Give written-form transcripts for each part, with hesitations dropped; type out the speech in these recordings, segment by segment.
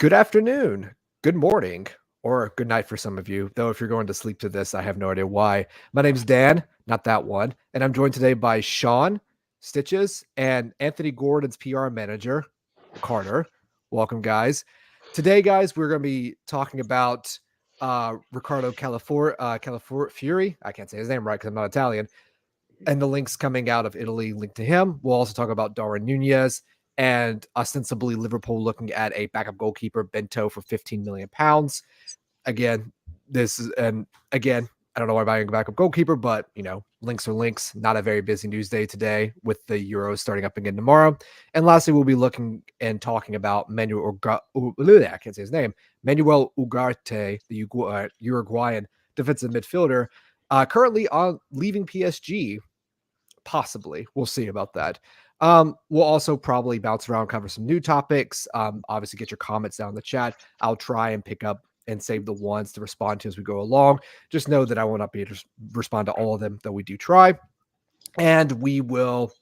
Good afternoon, good morning, or good night for some of you. Though if you're going to sleep to this, I have no idea why. My name's Dan, not that one, and I'm joined today by Sean, Stitches, and Anthony Gordon's PR manager, Carter. Welcome, guys. Today, guys, we're going to be talking about Riccardo Calafiori. I can't say his name right because I'm not Italian. And the links coming out of Italy linked to him. We'll also talk about Darwin Nuñez and ostensibly Liverpool looking at a backup goalkeeper, Bento, for £15 million. Again, I don't know why I'm buying a backup goalkeeper, but links are links. Not a very busy news day today with the Euros starting up again tomorrow. And lastly, we'll be looking and talking about Manuel Ugarte, the Uruguayan defensive midfielder, currently on leaving PSG. Possibly. We'll see about that. We'll also probably bounce around, cover some new topics. Obviously, get your comments down in the chat. I'll try and pick up and save the ones to respond to as we go along. Just know that I will not be able to respond to all of them, though we do try. And we will,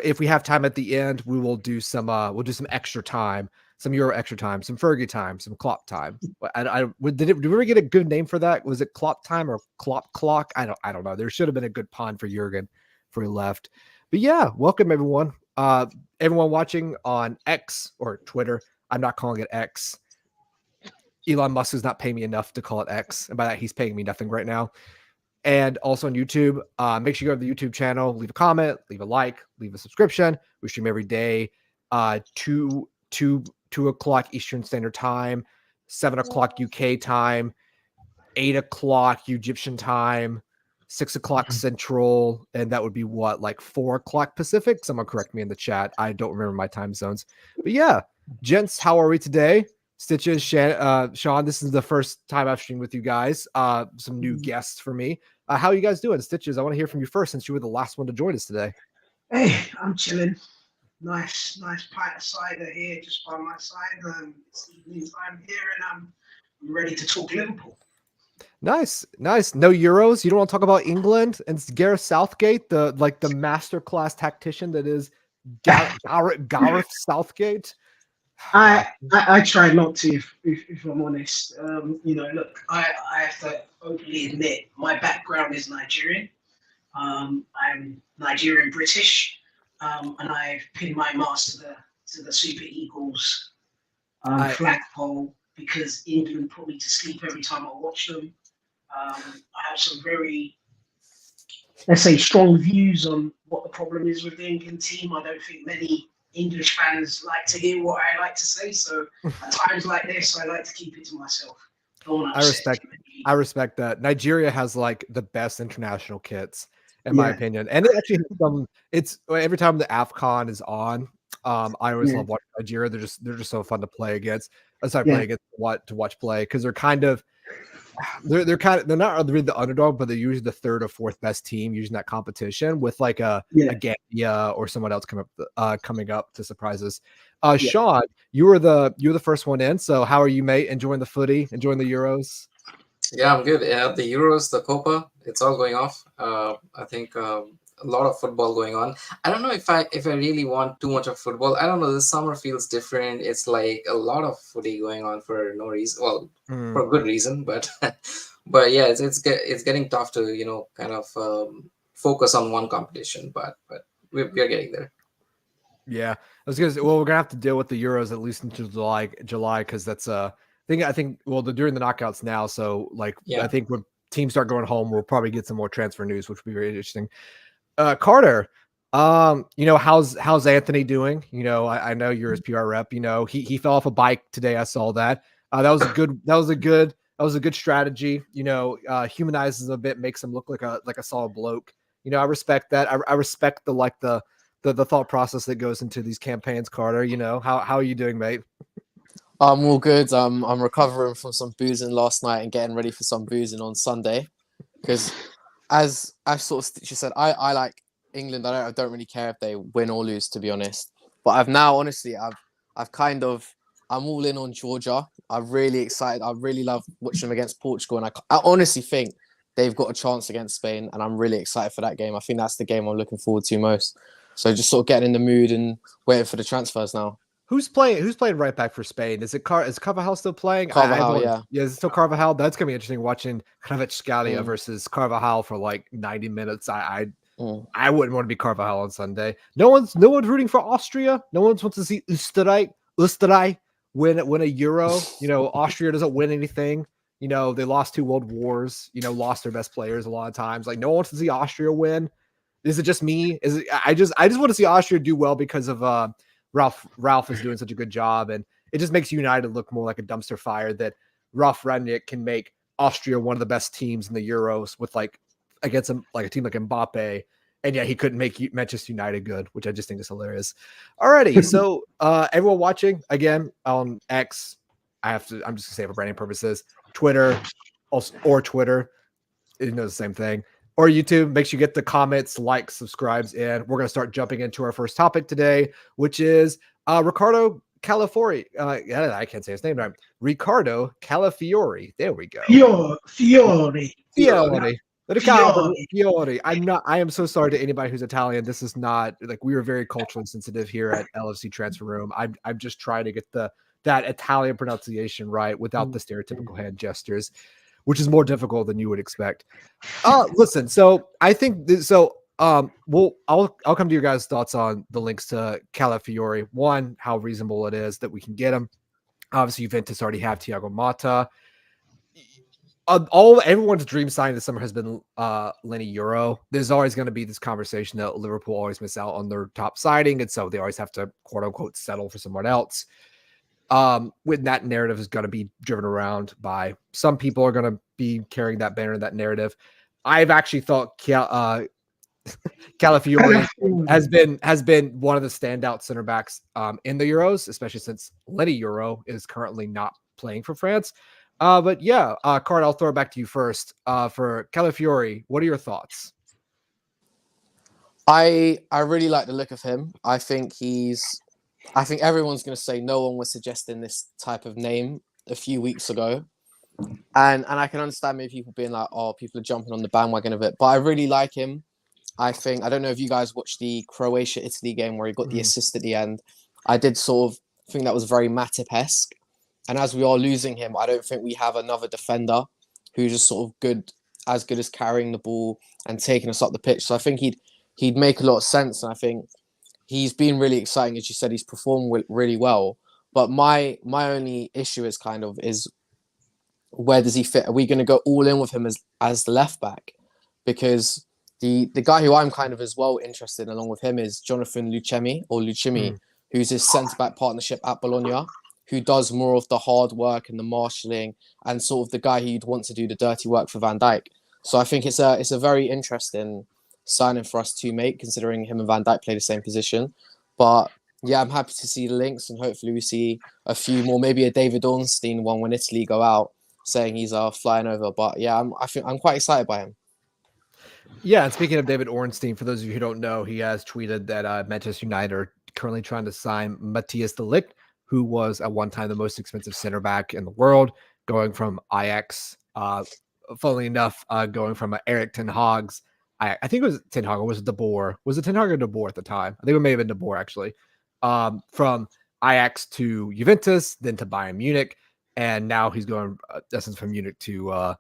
if we have time at the end, we will do some. We'll do some extra time, some Euro extra time, some Fergie time, some Klopp time. Did we ever get a good name for that? Was it Klopp time or Klopp clock? I don't know. There should have been a good pun for Jurgen before he left. But yeah, welcome everyone. Everyone watching on X or Twitter. I'm not calling it X. Elon Musk does not pay me enough to call it X, and by that he's paying me nothing right now. And also on YouTube, make sure you go to the YouTube channel, leave a comment, leave a like, leave a subscription. We stream every day, 2 o'clock Eastern Standard Time, 7 o'clock UK time, 8 o'clock Egyptian time, 6 o'clock Central, and that would be like 4 o'clock Pacific? Someone correct me in the chat. I don't remember my time zones. But yeah, gents, how are we today? Stitches, Sean, this is the first time I've streamed with you guys. Some new guests for me. How are you guys doing? Stitches, I want to hear from you first since you were the last one to join us today. Hey, I'm chilling. Nice pint of cider here just by my side. It's evening time here and I'm ready to talk Liverpool. Nice. No Euros. You don't want to talk about England and Gareth Southgate, the masterclass tactician that is Gareth Southgate. I try not to, if I'm honest. Look, I have to openly admit my background is Nigerian. I'm Nigerian British, and I've pinned my mast to the Super Eagles flagpole because England put me to sleep every time I watch them. I have some very, let's say, strong views on what the problem is with the England team. I don't think many English fans like to hear what I like to say, so at times like this, I like to keep it to myself. I respect that. Nigeria has like the best international kits, in my opinion, and it actually has some. It's every time the AFCON is on. I always love watching Nigeria. They're just so fun to play against. Play against to watch play because they're kind of. They're not really the underdog, but they're usually the third or fourth best team using that competition with like a Gambia or someone else coming up to surprise us. Sean, you were the first one in. So how are you, mate? Enjoying the footy? Enjoying the Euros? Yeah, I'm good. Yeah, the Euros, the Copa, it's all going off. I think a lot of football going on. I don't know if I really want too much of football. I don't know. This summer feels different. It's like a lot of footy going on for no reason. Well, for a good reason, but but yeah, it's getting tough to kind of focus on one competition. But we're getting there. Yeah, I was gonna say, well, we're gonna have to deal with the Euros at least until July because that's I think well they're doing the knockouts now, so I think when teams start going home, we'll probably get some more transfer news, which will be very interesting. Carter, how's Anthony doing? I know you're his PR rep. He fell off a bike today. I saw that. That was a good strategy. Humanizes him a bit, makes him look like a solid bloke. I respect that. I respect the thought process that goes into these campaigns. Carter, how are you doing, mate? I'm all good. I'm recovering from some boozing last night and getting ready for some boozing on Sunday because. As I sort of Stitcher said, I like England. I don't really care if they win or lose, to be honest. But I'm all in on Georgia. I'm really excited. I really love watching them against Portugal, and I honestly think they've got a chance against Spain, and I'm really excited for that game. I think that's the game I'm looking forward to most. So just sort of getting in the mood and waiting for the transfers now. Who's playing right back for Spain? Is Carvajal still playing? Carvajal, yeah. Yeah, is it still Carvajal? That's gonna be interesting watching 𝗛𝗏𝗧𝗢𝗏𝗧𝗏 versus Carvajal for like 90 minutes. I wouldn't want to be Carvajal on Sunday. No one's rooting for Austria. No one wants to see Österreich win a Euro. You know, Austria doesn't win anything. You know, they lost 2 world wars. You know, lost their best players a lot of times. Like, no one wants to see Austria win. Is it just me? I just want to see Austria do well because of Ralph is doing such a good job, and it just makes United look more like a dumpster fire that Ralph Rangnick can make Austria one of the best teams in the Euros with like against a team like Mbappe, and yet he couldn't make Manchester United good, which I just think is hilarious. Alrighty, so everyone watching again on X, I'm just gonna say for branding purposes, Twitter, or Twitter, it knows the same thing. Or YouTube, make sure you get the comments, likes, subscribes in. We're going to start jumping into our first topic today, which is Riccardo Calafiori. I can't say his name right. Riccardo Calafiori. There we go. Fiori. Riccardo Fiori. I am so sorry to anybody who's Italian. This is not like, we are very culturally sensitive here at LFC Transfer Room. I'm just trying to get that Italian pronunciation right without the stereotypical hand gestures, which is more difficult than you would expect. Listen, so I think I'll come to your guys' thoughts on the links to Calafiori. One, how reasonable it is that we can get him. Obviously, Juventus already have Thiago Motta. Everyone's dream signing this summer has been Lenny Euro. There's always going to be this conversation that Liverpool always miss out on their top signing, and so they always have to quote unquote settle for someone else. When that narrative is going to be driven around by some people are going to be carrying that banner, that narrative. I've actually thought Calafiori has been one of the standout center backs in the Euros, especially since Lenny Euro is currently not playing for France. But yeah, Card, I'll throw it back to you first. For Calafiori, what are your thoughts? I really like the look of him. I think everyone's going to say no one was suggesting this type of name a few weeks ago. And I can understand maybe people being like, oh, people are jumping on the bandwagon of it. But I really like him. I don't know if you guys watched the Croatia-Italy game where he got the assist at the end. I did sort of think that was very Matip-esque. And as we are losing him, I don't think we have another defender who's just sort of as good as carrying the ball and taking us up the pitch. So I think he'd make a lot of sense. And I think he's been really exciting. As you said, he's performed really well. But my only issue is where does he fit? Are we going to go all in with him as the left back? Because the guy who I'm kind of as well interested in along with him is Jonathan Lucchimi, who's his centre-back partnership at Bologna, who does more of the hard work and the marshalling and sort of the guy who you'd want to do the dirty work for Van Dijk. So I think it's a very interesting signing for us to make, considering him and Van Dijk play the same position. But yeah, I'm happy to see the links, and hopefully we see a few more, maybe a David Ornstein one when Italy go out, saying he's flying over. But yeah, I'm quite excited by him. Yeah, and speaking of David Ornstein, for those of you who don't know, he has tweeted that Manchester United are currently trying to sign Matthias de Ligt, who was at one time the most expensive center back in the world, going from Ajax. Funnily enough, going from Eric Ten Hag's, I think it was Ten Hag, or was it De Boer? Was it Ten Hag or De Boer at the time? I think it may have been De Boer, actually. From Ajax to Juventus, then to Bayern Munich, and now he's going, essence, from Munich to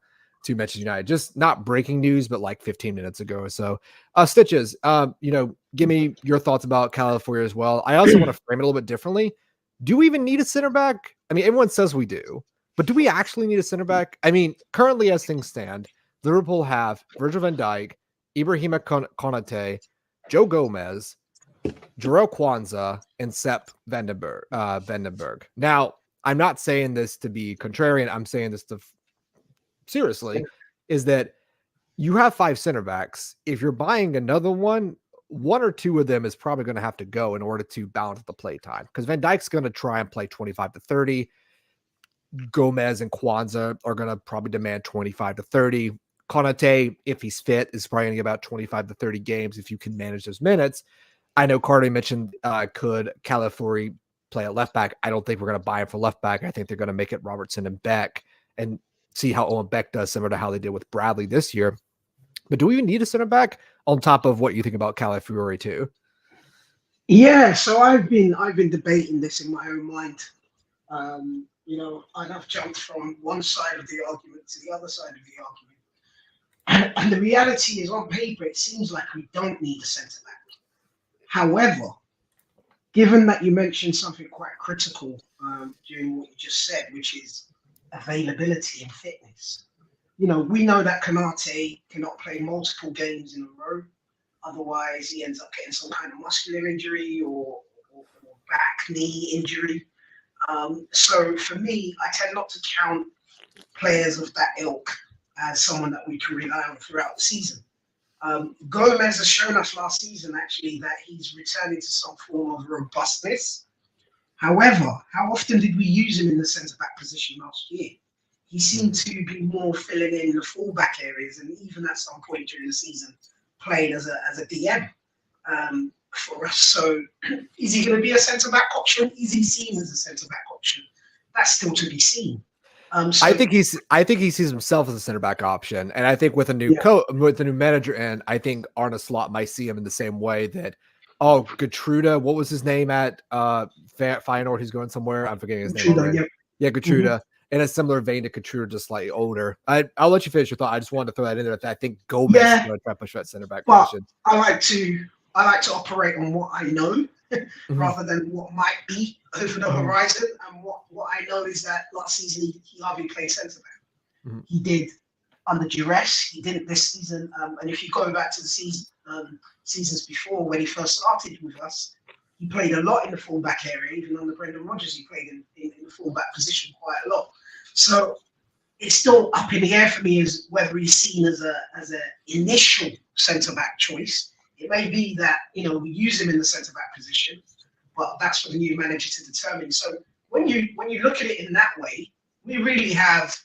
Manchester United. Just not breaking news, but like 15 minutes ago or so. Stitches, give me your thoughts about Calafiori as well. I also want to frame it a little bit differently. Do we even need a center back? I mean, everyone says we do, but do we actually need a center back? I mean, currently as things stand, Liverpool have Virgil van Dijk, Ibrahima Konate, Joe Gomez, Jarrell Kwanzaa, and Sepp Vandenberg. Now, I'm not saying this to be contrarian. I'm saying this to seriously, is that you have 5 center backs. If you're buying another one or two of them is probably going to have to go in order to balance the play time, because Van Dijk's going to try and play 25 to 30. Gomez and Kwanzaa are going to probably demand 25 to 30. Konate, if he's fit, is probably going to get about 25 to 30 games if you can manage those minutes. I know Cardi mentioned could Calafiori play at left back. I don't think we're going to buy him for left back. I think they're going to make it Robertson and Beck and see how Owen Beck does, similar to how they did with Bradley this year. But do we even need a center back on top of what you think about Calafiori too? Yeah, so I've been debating this in my own mind. And I've jumped from one side of the argument to the other side of the argument. And the reality is, on paper, it seems like we don't need a centre back. However, given that you mentioned something quite critical during what you just said, which is availability and fitness. We know that Konate cannot play multiple games in a row. Otherwise, he ends up getting some kind of muscular injury or back, knee injury. So for me, I tend not to count players of that ilk as someone that we can rely on throughout the season. Gomez has shown us last season, actually, that he's returning to some form of robustness. However, how often did we use him in the centre-back position last year? He seemed to be more filling in the full-back areas, and even at some point during the season, playing as a DM for us. So is he going to be a centre-back option? Is he seen as a centre-back option? That's still to be seen. I think he sees himself as a center back option, and I think with a new with a new manager, and I think Arne Slot might see him in the same way that 𝗛𝗓𝗓, what was his name at Feyenoord? He's going somewhere. I'm forgetting his name already. Yeah, 𝗛𝗓𝗓. In a similar vein to 𝗛𝗓𝗓, just slightly older. I'll let you finish your thought. I just wanted to throw that in there. I think Gomez is going to try to push that center back position. I like to operate on what I know rather than what might be over the horizon. And what I know is that last season he hardly played centre back. He did under duress. He didn't this season. And if you go back to the seasons before when he first started with us, he played a lot in the fullback area. Even under Brendan Rodgers, he played in the fullback position quite a lot. So it's still up in the air for me as whether he's seen as an initial centre back choice. It may be that we use him in the centre back position, but that's for the new manager to determine. So when you look at it in that way, we really have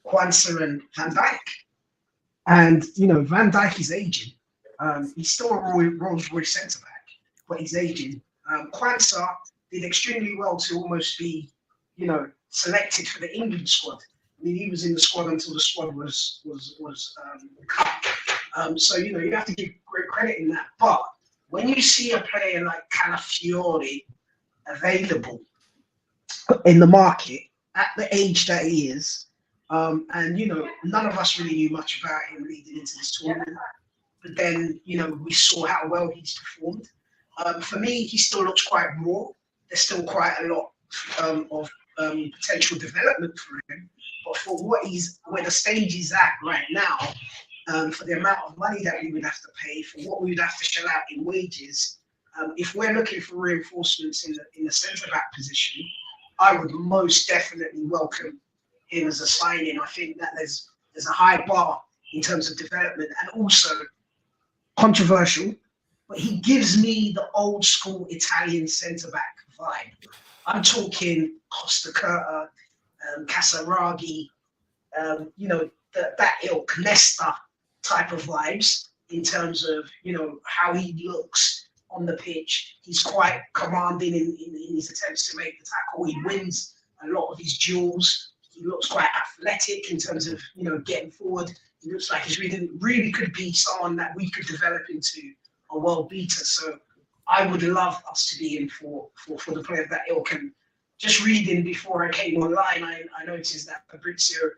Quansah and Van Dijk, and Van Dijk is aging. He's still a Rolls Royce centre back, but he's aging. Quansah did extremely well to almost be, selected for the England squad. I mean, he was in the squad until the squad was cut. So you have to give great credit in that. But when you see a player like Calafiori available in the market at the age that he is, and none of us really knew much about him leading into this tournament. But then we saw how well he's performed. For me, he still looks quite raw. There's still quite a lot of potential development for him. But for where the stage is at right now, for the amount of money that we would have to pay, for what we would have to shell out in wages, if we're looking for reinforcements in the centre back position, I would most definitely welcome him as a signing. I think that there's a high bar in terms of development, and also controversial, but he gives me the old school Italian centre back vibe. I'm talking Costa Curta, Casaraghi, that ilk, Nesta type of vibes in terms of how he looks on the pitch. He's quite commanding in his attempts to make the tackle. He wins a lot of his duels. He looks quite athletic in terms of getting forward. He looks like he's really could be someone that we could develop into a world beater. So I would love us to be in for the player of that ilk. And just reading before I came online, I noticed that Fabrizio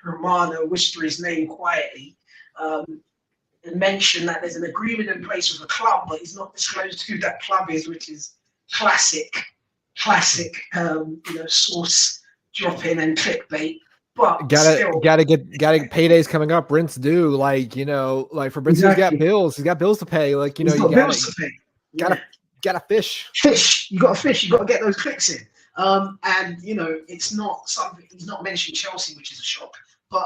Romano whispered his name quietly and mentioned that there's an agreement in place with a club, but he's not disclosed who that club is, which is classic, source dropping and clickbait. But gotta get paydays coming up. Rent's due. Like Fabrizio's got bills. He's got bills to pay. Like you bills to pay. Gotta fish. You got to fish. You got to get those clicks in. And it's not something. He's not mentioned Chelsea, which is a shock. But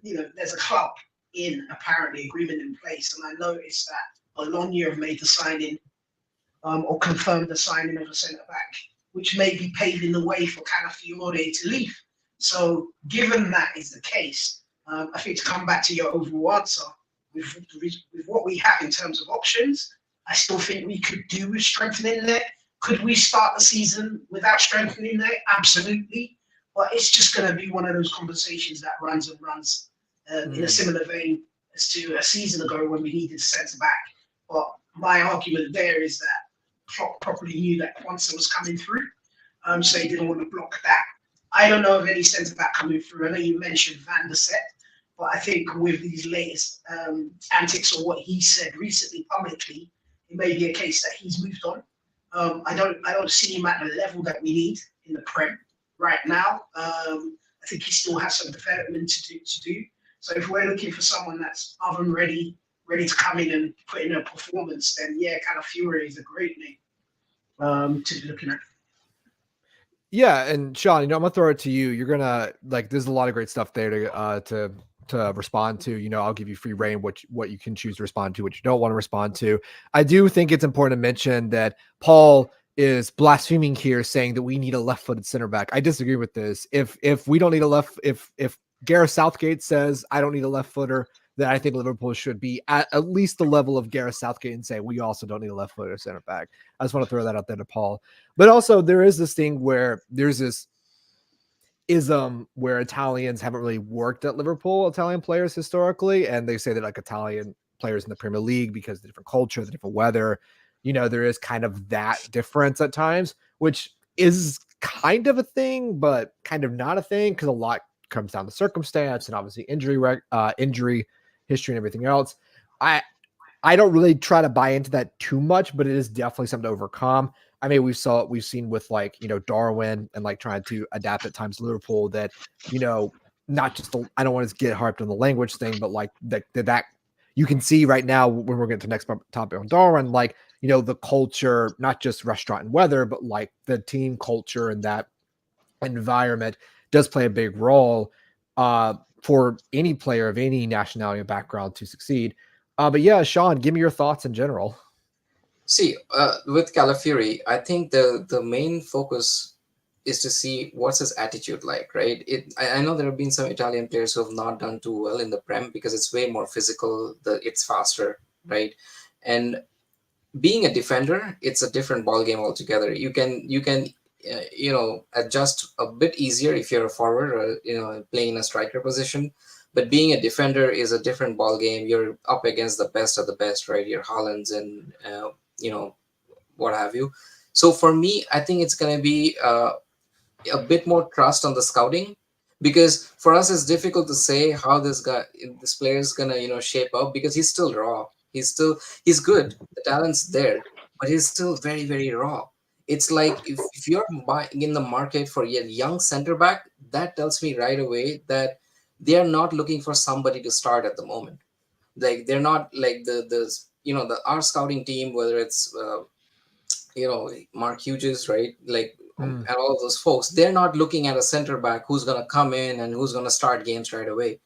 there's a club in apparently agreement in place, and I noticed that Bologna have made the signing or confirmed the signing of a centre back, which may be paving the way for Calafiori to leave. So, given that is the case, I think to come back to your overall answer, with what we have in terms of options, I still think we could do with strengthening there. Could we start the season without strengthening there? Absolutely. But it's just going to be one of those conversations that runs in a similar vein as to a season ago when we needed a centre back. But my argument there is that Klopp probably knew that Quansah was coming through, so he didn't want to block that. I don't know of any centre back coming through. I know you mentioned Van der Sar, but I think with these latest antics or what he said recently publicly, it may be a case that he's moved on. I don't see him at the level that we need in the Prem right now. I think he still has some development to do. So if we're looking for someone that's oven ready to come in and put in a performance, then yeah, Calafiori is a great name to be looking at. Yeah, and Sean, I'm gonna throw it to you. You're gonna there's a lot of great stuff there to respond to. I'll give you free reign what you can choose to respond to, what you don't want to respond to. I do think it's important to mention that Paul is blaspheming here, saying that we need a left-footed center back. I disagree with this. If we don't need if Gareth Southgate says I don't need a left footer, then I think Liverpool should be at least the level of Gareth Southgate and say we also don't need a left footer center back. I just want to throw that out there to Paul. But also there is this thing where there's this ism where Italians haven't really worked at Liverpool, Italian players historically, and they say that Italian players in the Premier League, because of the different culture, the different weather, there is kind of that difference at times, which is kind of a thing, but kind of not a thing, because a lot comes down to circumstance and obviously injury history and everything else. I don't really try to buy into that too much, but it is definitely something to overcome. I mean, we've seen with Darwin and trying to adapt at times to Liverpool that, not just I don't want to get harped on the language thing, but that you can see right now when we're getting to the next topic on Darwin, the culture, not just restaurant and weather, but the team culture and that environment does play a big role for any player of any nationality or background to succeed. But yeah, Sean, give me your thoughts in general. See, with Calafiori, I think the main focus is to see what's his attitude like, right? I know there have been some Italian players who have not done too well in the Prem because it's way more physical, it's faster, right? And being a defender, it's a different ball game altogether. You can adjust a bit easier if you're a forward or playing in a striker position. But being a defender is a different ball game. You're up against the best of the best, right? Your Haalands and what have you. So for me, I think it's going to be a bit more trust on the scouting, because for us it's difficult to say how this player is going to shape up, because he's still raw. He's good. The talent's there, but he's still very, very raw. It's like if you're buying in the market for a young center back, that tells me right away that they are not looking for somebody to start at the moment. They're not like our scouting team, whether it's Mark Hughes, right? And all of those folks, they're not looking at a center back who's going to come in and who's going to start games right away.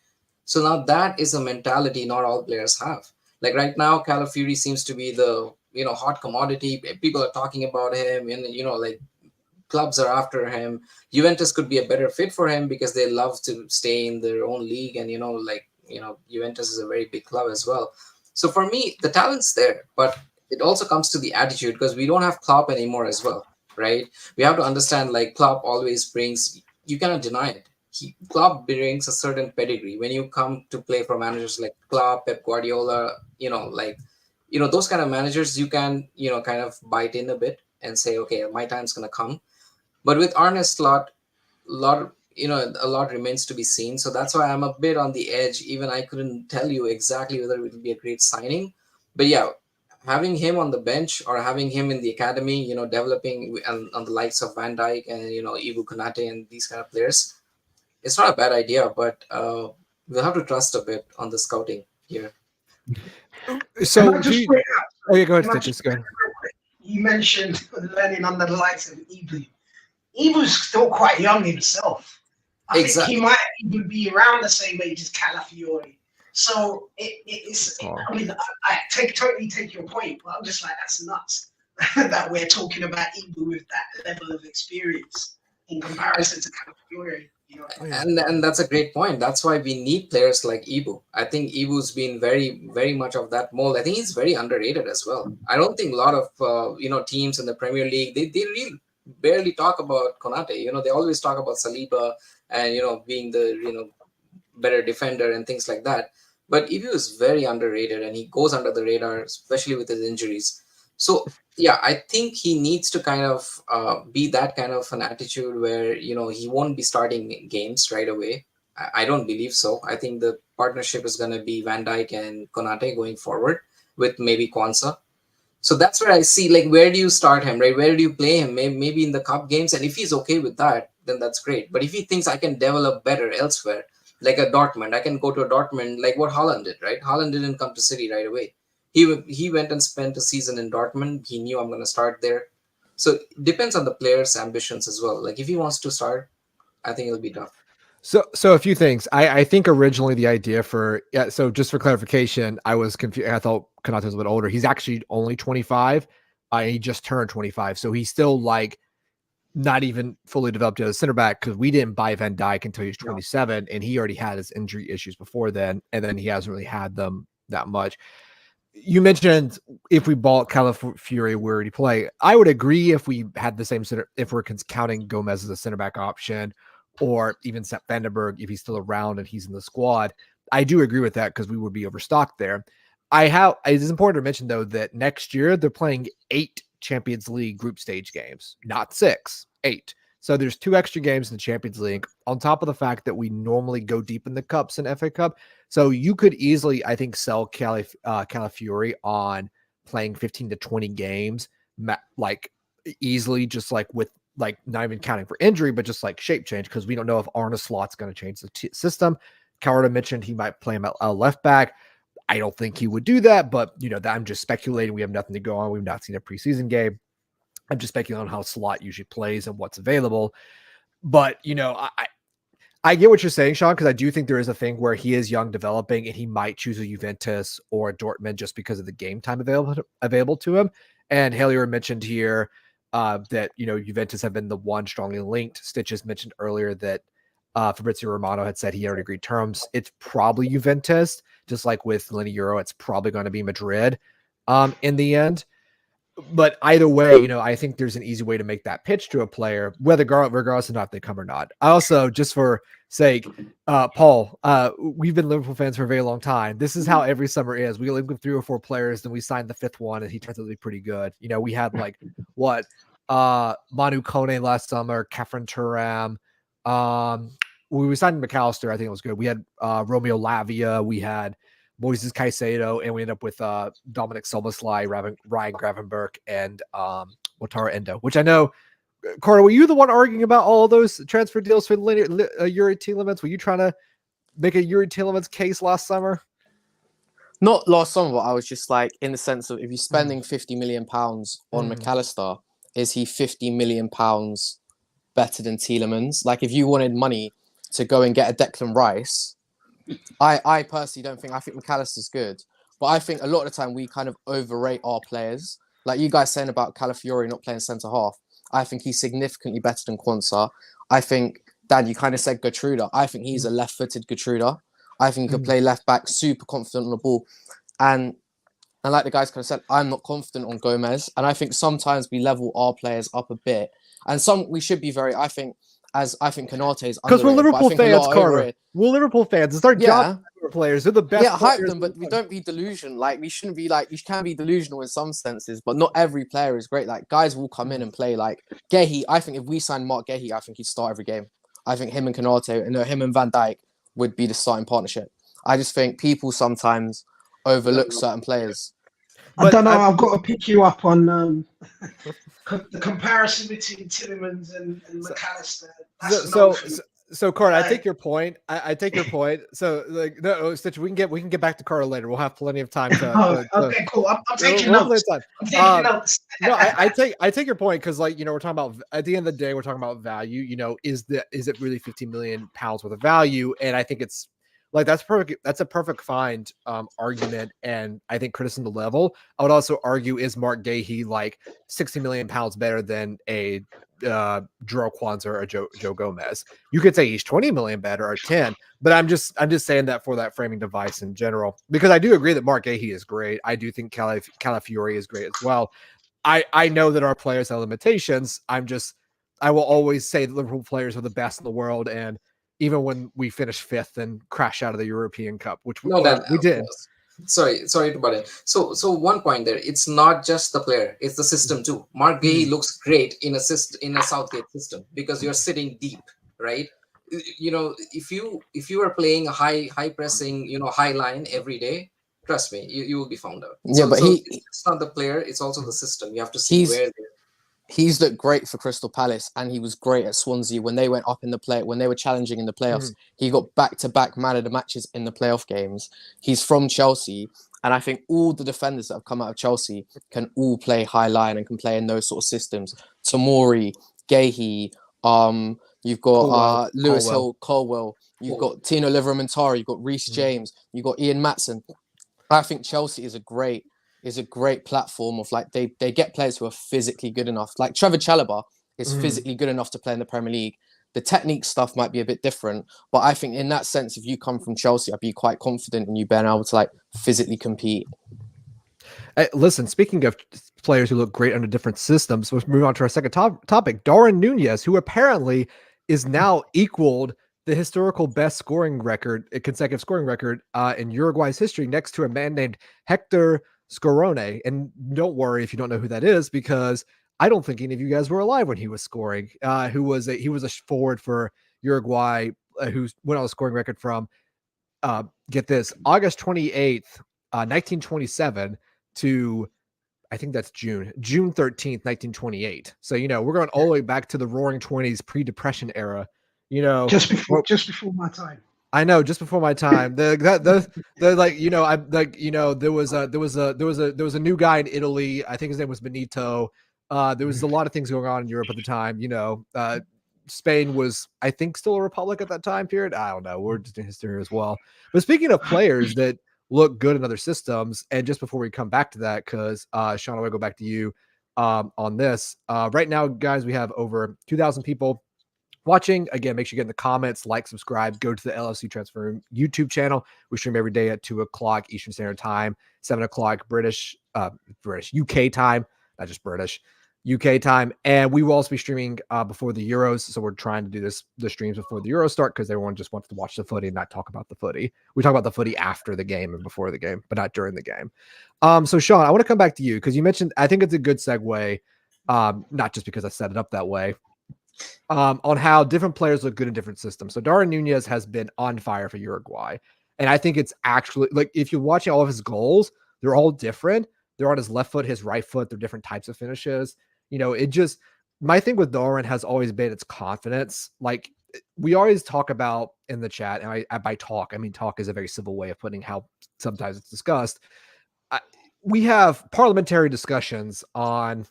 So now that is a mentality not all players have. Like right now, Calafiori seems to be the hot commodity. People are talking about him, and clubs are after him. Juventus could be a better fit for him because they love to stay in their own league, and Juventus is a very big club as well. So for me, the talent's there, but it also comes to the attitude, because we don't have Klopp anymore as well, right? We have to understand, Klopp always brings, you cannot deny it. Klopp brings a certain pedigree. When you come to play for managers like Klopp, Pep Guardiola, those kind of managers, you can, kind of bite in a bit and say, okay, my time's going to come. But with Arne Slot, a lot remains to be seen. So that's why I'm a bit on the edge. Even I couldn't tell you exactly whether it would be a great signing. But yeah, having him on the bench or having him in the academy, developing on the likes of Van Dijk and, Ibu Konate and these kind of players, it's not a bad idea, but we'll have to trust a bit on the scouting here. So, go ahead, Stitches. Go ahead. You mentioned learning under the likes of Ibu. Ibu's still quite young himself. I think he might even be around the same age as Calafiori. So I mean, I totally take your point, but I'm just like, that's nuts that we're talking about Ibu with that level of experience in comparison to Calafiori. And that's a great point. That's why we need players like Ibu. I think Ibu's been very, very much of that mold. I think he's very underrated as well. I don't think a lot of teams in the Premier League, they really barely talk about Konate. They always talk about Saliba and being the better defender and things like that. But Ibu is very underrated and he goes under the radar, especially with his injuries. So yeah, I think he needs to kind of be that kind of an attitude where he won't be starting games right away. I don't believe so. I think the partnership is going to be Van Dijk and Konate going forward with maybe Kwanzaa. So that's where I see, like, where do you start him, right? Where do you play him? Maybe in the cup games, and if he's okay with that, then that's great. But if he thinks I can develop better elsewhere, like a Dortmund, I can go to a Dortmund, like what Haaland did, right? Haaland didn't come to City right away. He went and spent a season in Dortmund. He knew I'm going to start there. So it depends on the player's ambitions as well. Like if he wants to start, I think it'll be tough. So a few things. I think originally the idea for so just for clarification, I was confused. I thought Konate was a bit older. He's actually only 25. He just turned 25, so he's still like not even fully developed as a center back because we didn't buy Van Dijk until he was 27, and he already had his injury issues before then, and then he hasn't really had them that much. You mentioned if we bought Calafiori, where would he play? I would agree if we had the same center, if we're counting Gomez as a center back option, or even Sepp Vandenberg if he's still around and he's in the squad. I do agree with that because we would be overstocked there. It's important to mention though that next year they're playing 8 Champions League group stage games, not 6, 8. So there's 2 extra games in the Champions League on top of the fact that we normally go deep in the cups and FA Cup. So you could easily, I think, sell Calafiori on playing 15 to 20 games, like easily, just like with like not even counting for injury, but just like shape change, because we don't know if Arne Slot's going to change the system. Coward mentioned he might play him at left back. I don't think he would do that, but that I'm just speculating. We have nothing to go on. We've not seen a preseason game. I'm just speculating on how Slot usually plays and what's available. But I get what you're saying, Sean, because I do think there is a thing where he is young, developing, and he might choose a Juventus or a Dortmund just because of the game time available to him. And Haley mentioned here that Juventus have been the one strongly linked. Stitches mentioned earlier that Fabrizio Romano had said he already agreed terms. It's probably Juventus, just like with Lenny Euro. It's probably going to be Madrid in the end. But either way, I think there's an easy way to make that pitch to a player, regardless of not they come or not. I also, just for sake, Paul, we've been Liverpool fans for a very long time. This is how every summer is. We link with 3 or 4 players, then we sign the 5th one, and he turns out to be pretty good. We had like Manu Kone last summer, Kefren Turam. We signed McAllister. I think it was good. We had Romeo Lavia. We had Moises Caicedo, and we end up with Dominic Soboslai, Ryan Gravenberch, and Wataru Endo, which I know, Carter, were you the one arguing about all of those transfer deals for Yuri Tielemans? Were you trying to make a Yuri Tielemans case last summer? Not last summer, but I was just like, in the sense of, if you're spending £50 million on McAllister, is he £50 million better than Tielemans? Like, if you wanted money to go and get a Declan Rice, I personally don't think. I think McAllister's good, but I think a lot of the time we kind of overrate our players. Like you guys saying about Calafiori not playing centre half, I think he's significantly better than Kwanzaa. I think, Dan, you kind of said Gertruda. I think he's a left-footed Gertruda. I think he could play left back, super confident on the ball, and like the guys kind of said, I'm not confident on Gomez, and I think sometimes we level our players up a bit, and we should be very. I think Konate is because we're Liverpool fans, Carter. We're Liverpool fans. It's our job. Players are the best. Yeah, hype them, but we don't be delusional. Like we shouldn't be like, you can be delusional in some senses, but not every player is great. Like guys will come in and play. Like Gehi, I think if we sign Mark Gehi, I think he'd start every game. I think him and Konate and him and Van Dijk would be the starting partnership. I just think people sometimes overlook certain players. I don't know. I've got to pick you up on the comparison between Tielemans and McAllister. So Carter, I take your point. I take your point. So like, no, Stitch, we can get back to Carter later. We'll have plenty of time to. Okay, cool. I'm taking notes. No, I take your point because, like, we're talking about, at the end of the day, we're talking about value. Is it really £15 million worth of value? And I think it's like that's perfect. That's a perfect find argument, and I think criticism to level. I would also argue, is Mark Gehi like £60 million better than a João Kwanzaa or Joe Gomez? You could say he's 20 million better or 10, but I'm just saying that for that framing device in general, because I do agree that Mark Gehi is great. I do think Calafiori is great as well. I know that our players have limitations. I will always say that Liverpool players are the best in the world, and even when we finish 5th and crash out of the European Cup, which we did. sorry to butt in. So one point there, it's not just the player, it's the system too. Mark Gay looks great in a Southgate system because you're sitting deep, right? You know, if you are playing a high pressing, you know, high line every day, trust me, you will be found out. Yeah, So but it's not the player, it's also the system. You have to see he's where they're he's looked great for Crystal Palace, and he was great at Swansea when they went up in the play when they were challenging in the playoffs. He got back-to-back man of the matches in the playoff games. He's from Chelsea, and I think all the defenders that have come out of Chelsea can all play high line and can play in those sort of systems. Tomori, Gahey, you've got Colwell. Lewis Hill, Colwell, you've Cool. got Tino Livramento, you've got Reece James, you've got Ian Matson. I think Chelsea is a great platform of like they get players who are physically good enough. Like Trevor Chalobah is physically good enough to play in the Premier League. The technique stuff might be a bit different, but I think in that sense, if you come from Chelsea, I'd be quite confident in you being able to like physically compete. Hey, listen, speaking of players who look great under different systems, let's move on to our second topic. Darwin Nunez, who apparently is now equaled the historical best scoring record, consecutive scoring record in Uruguay's history, next to a man named Hector Scarone. And don't worry if you don't know who that is, because I don't think any of you guys were alive when he was scoring. He was a forward for Uruguay who went on a scoring record from get this, August 28th, 1927 to I think that's June 13th, 1928. So, you know, we're going all the way back to the roaring 20s pre-depression era, you know, just before my time. I know, just before my time. The like, you know, I like, you know, there was a new guy in Italy. I think his name was Benito. There was a lot of things going on in Europe at the time, you know. Spain was, I think, still a republic at that time period. I don't know. We're just in history as well. But speaking of players that look good in other systems, and just before we come back to that, because Sean, I want to go back to you on this. Right now, guys, we have over 2,000 people watching. Again, make sure you get in the comments, like, subscribe, go to the LFC Transfer Room YouTube channel. We stream every day at 2 o'clock Eastern Standard Time, 7 o'clock British UK time, not just British. UK time, and we will also be streaming before the Euros. So we're trying to do the streams before the Euros start because everyone just wants to watch the footy and not talk about the footy. We talk about the footy after the game and before the game, but not during the game. So Sean, I want to come back to you because you mentioned, I think it's a good segue, not just because I set it up that way, on how different players look good in different systems. So Darwin Nunez has been on fire for Uruguay, and I think it's actually like if you're watching all of his goals, they're all different. They're on his left foot, his right foot. They're different types of finishes. You know, it just, my thing with Darwin has always been its confidence. Like we always talk about in the chat, and by talk, I mean talk is a very civil way of putting how sometimes it's discussed. We have parliamentary discussions on,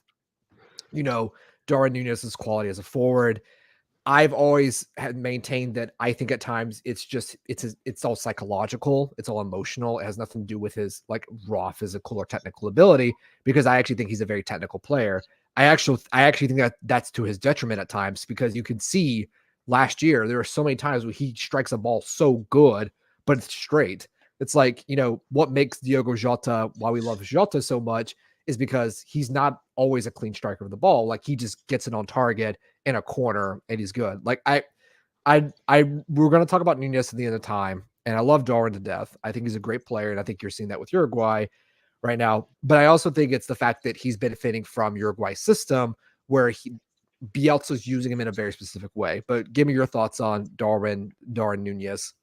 you know, Darwin Nunez's quality as a forward. I've always had maintained that I think at times it's all psychological, it's all emotional. It has nothing to do with his like raw physical or technical ability, because I actually think he's a very technical player. I actually think that that's to his detriment at times, because you can see last year there are so many times where he strikes a ball so good, but it's straight. It's like, you know, what makes Diogo Jota, why we love Jota so much, is because he's not always a clean striker of the ball. Like he just gets it on target in a corner and he's good. Like we're going to talk about Nunez at the end of time, and I love Darwin to death. I think he's a great player, and I think you're seeing that with Uruguay right now. But I also think it's the fact that he's benefiting from Uruguay's system, where Bielsa's using him in a very specific way. But give me your thoughts on Darwin Nunez.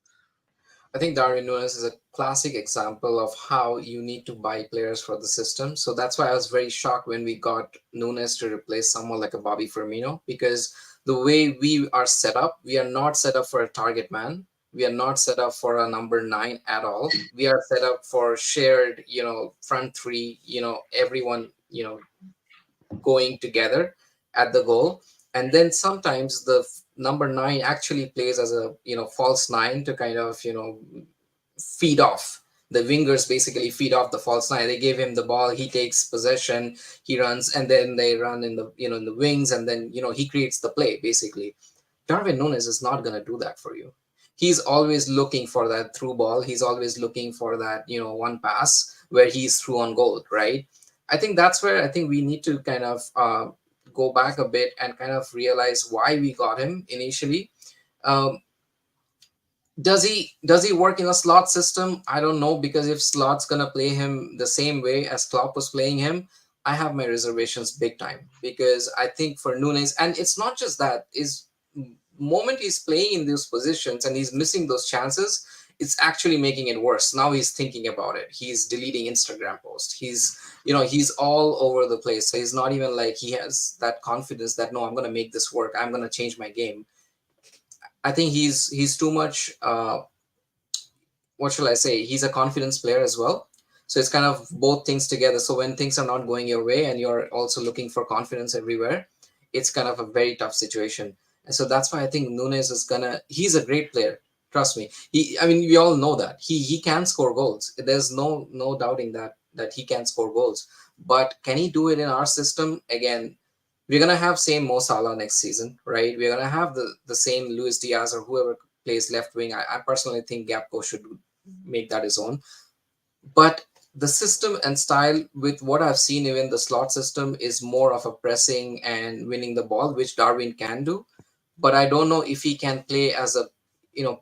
I think Darwin Nunes is a classic example of how you need to buy players for the system. So that's why I was very shocked when we got Nunes to replace someone like a Bobby Firmino, because the way we are set up, we are not set up for a target man. We are not set up for a number 9 at all. We are set up for shared, you know, front three, you know, everyone, you know, going together at the goal. And then sometimes the number 9 actually plays as a, you know, false 9 to kind of, you know, feed off. The wingers basically feed off the false 9. They give him the ball, he takes possession, he runs, and then they run in the, you know, in the wings, and then, you know, he creates the play basically. Darwin Nunez is not going to do that for you. He's always looking for that through ball. He's always looking for that, you know, one pass where he's through on goal, right? I think that's where I think we need to kind of go back a bit and kind of realize why we got him initially. Does he work in a slot system? I don't know, because if Slot's gonna play him the same way as Klopp was playing him, I have my reservations big time, because I think for Nunes, and it's not just that, is moment he's playing in those positions and he's missing those chances, it's actually making it worse. Now he's thinking about it. He's deleting Instagram posts. He's all over the place. So he's not even like he has that confidence that, no, I'm gonna make this work. I'm gonna change my game. I think he's too much. What shall I say? He's a confidence player as well. So it's kind of both things together. So when things are not going your way and you're also looking for confidence everywhere, it's kind of a very tough situation. And so that's why I think Nunes he's a great player. Trust me. I mean, we all know that. He can score goals. There's no doubting that he can score goals. But can he do it in our system? Again, we're gonna have same Mo Salah next season, right? We're gonna have the same Luis Diaz or whoever plays left wing. I personally think Gakpo should make that his own. But the system and style, with what I've seen, even the slot system, is more of a pressing and winning the ball, which Darwin can do. But I don't know if he can play as a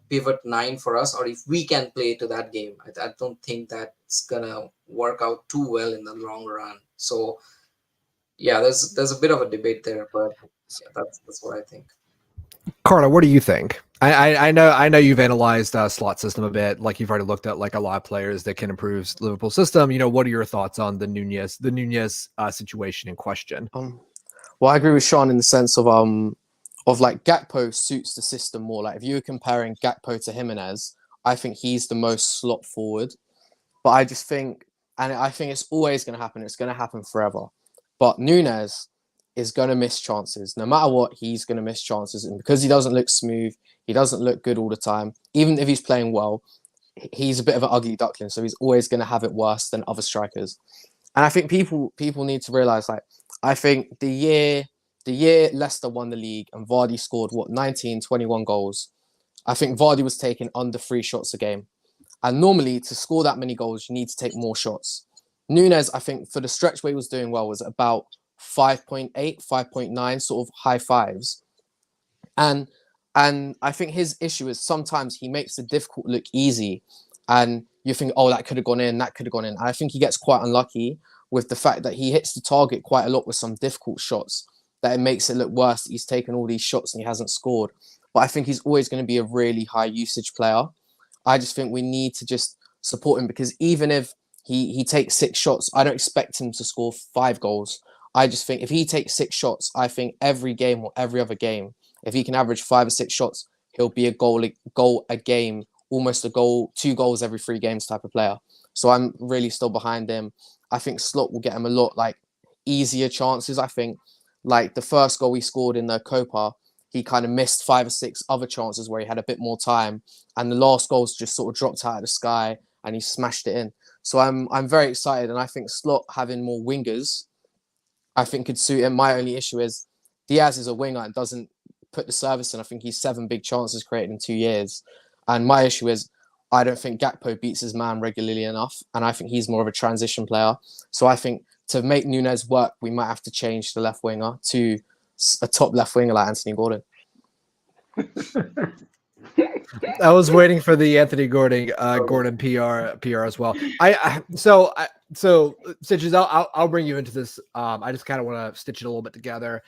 pivot 9 for us, or if we can play to that game. I don't think that's gonna work out too well in the long run. So yeah, there's a bit of a debate there, but yeah, that's what I think. Carla, what do you think? I know you've analyzed slot system a bit. Like, you've already looked at like a lot of players that can improve Liverpool system. What are your thoughts on the Nunez situation in question? Well, I agree with Sean in the sense of like Gakpo suits the system more. Like, if you were comparing Gakpo to Jimenez, I think he's the most slot forward. But I just think, and I think it's always going to happen. It's going to happen forever. But Nunez is going to miss chances. No matter what, he's going to miss chances. And because he doesn't look smooth, he doesn't look good all the time. Even if he's playing well, he's a bit of an ugly duckling. So he's always going to have it worse than other strikers. And I think people need to realise, like, I think the year Leicester won the league and Vardy scored, 21 goals, I think Vardy was taking under 3 shots a game. And normally, to score that many goals, you need to take more shots. Nunez, I think, for the stretch where he was doing well, was about 5.8, 5.9, sort of high fives. And I think his issue is sometimes he makes the difficult look easy. And you think, oh, that could have gone in, that could have gone in. And I think he gets quite unlucky with the fact that he hits the target quite a lot with some difficult shots, that it makes it look worse that he's taken all these shots and he hasn't scored. But I think he's always going to be a really high usage player. I just think we need to just support him, because even if he takes 6 shots, I don't expect him to score 5 goals. I just think if he takes 6 shots, I think every game or every other game, if he can average 5 or 6 shots, he'll be a goal a game, almost 2 goals every 3 games type of player. So I'm really still behind him. I think Slot will get him a lot easier chances. I think the first goal he scored in the Copa, he kind of missed 5 or 6 other chances where he had a bit more time, and the last goals just sort of dropped out of the sky and he smashed it in. So I'm very excited, and I think Slot having more wingers, I think, could suit him. My only issue is Diaz is a winger and doesn't put the service in. I think he's 7 big chances created in 2 years, and my issue is I don't think Gakpo beats his man regularly enough, and I think he's more of a transition player. So I think to make Nunez work, we might have to change the left winger to a top left winger like Anthony Gordon. I was waiting for the Anthony Gordon PR as well. So Stitches, I'll bring you into this. I just kind of want to stitch it a little bit together.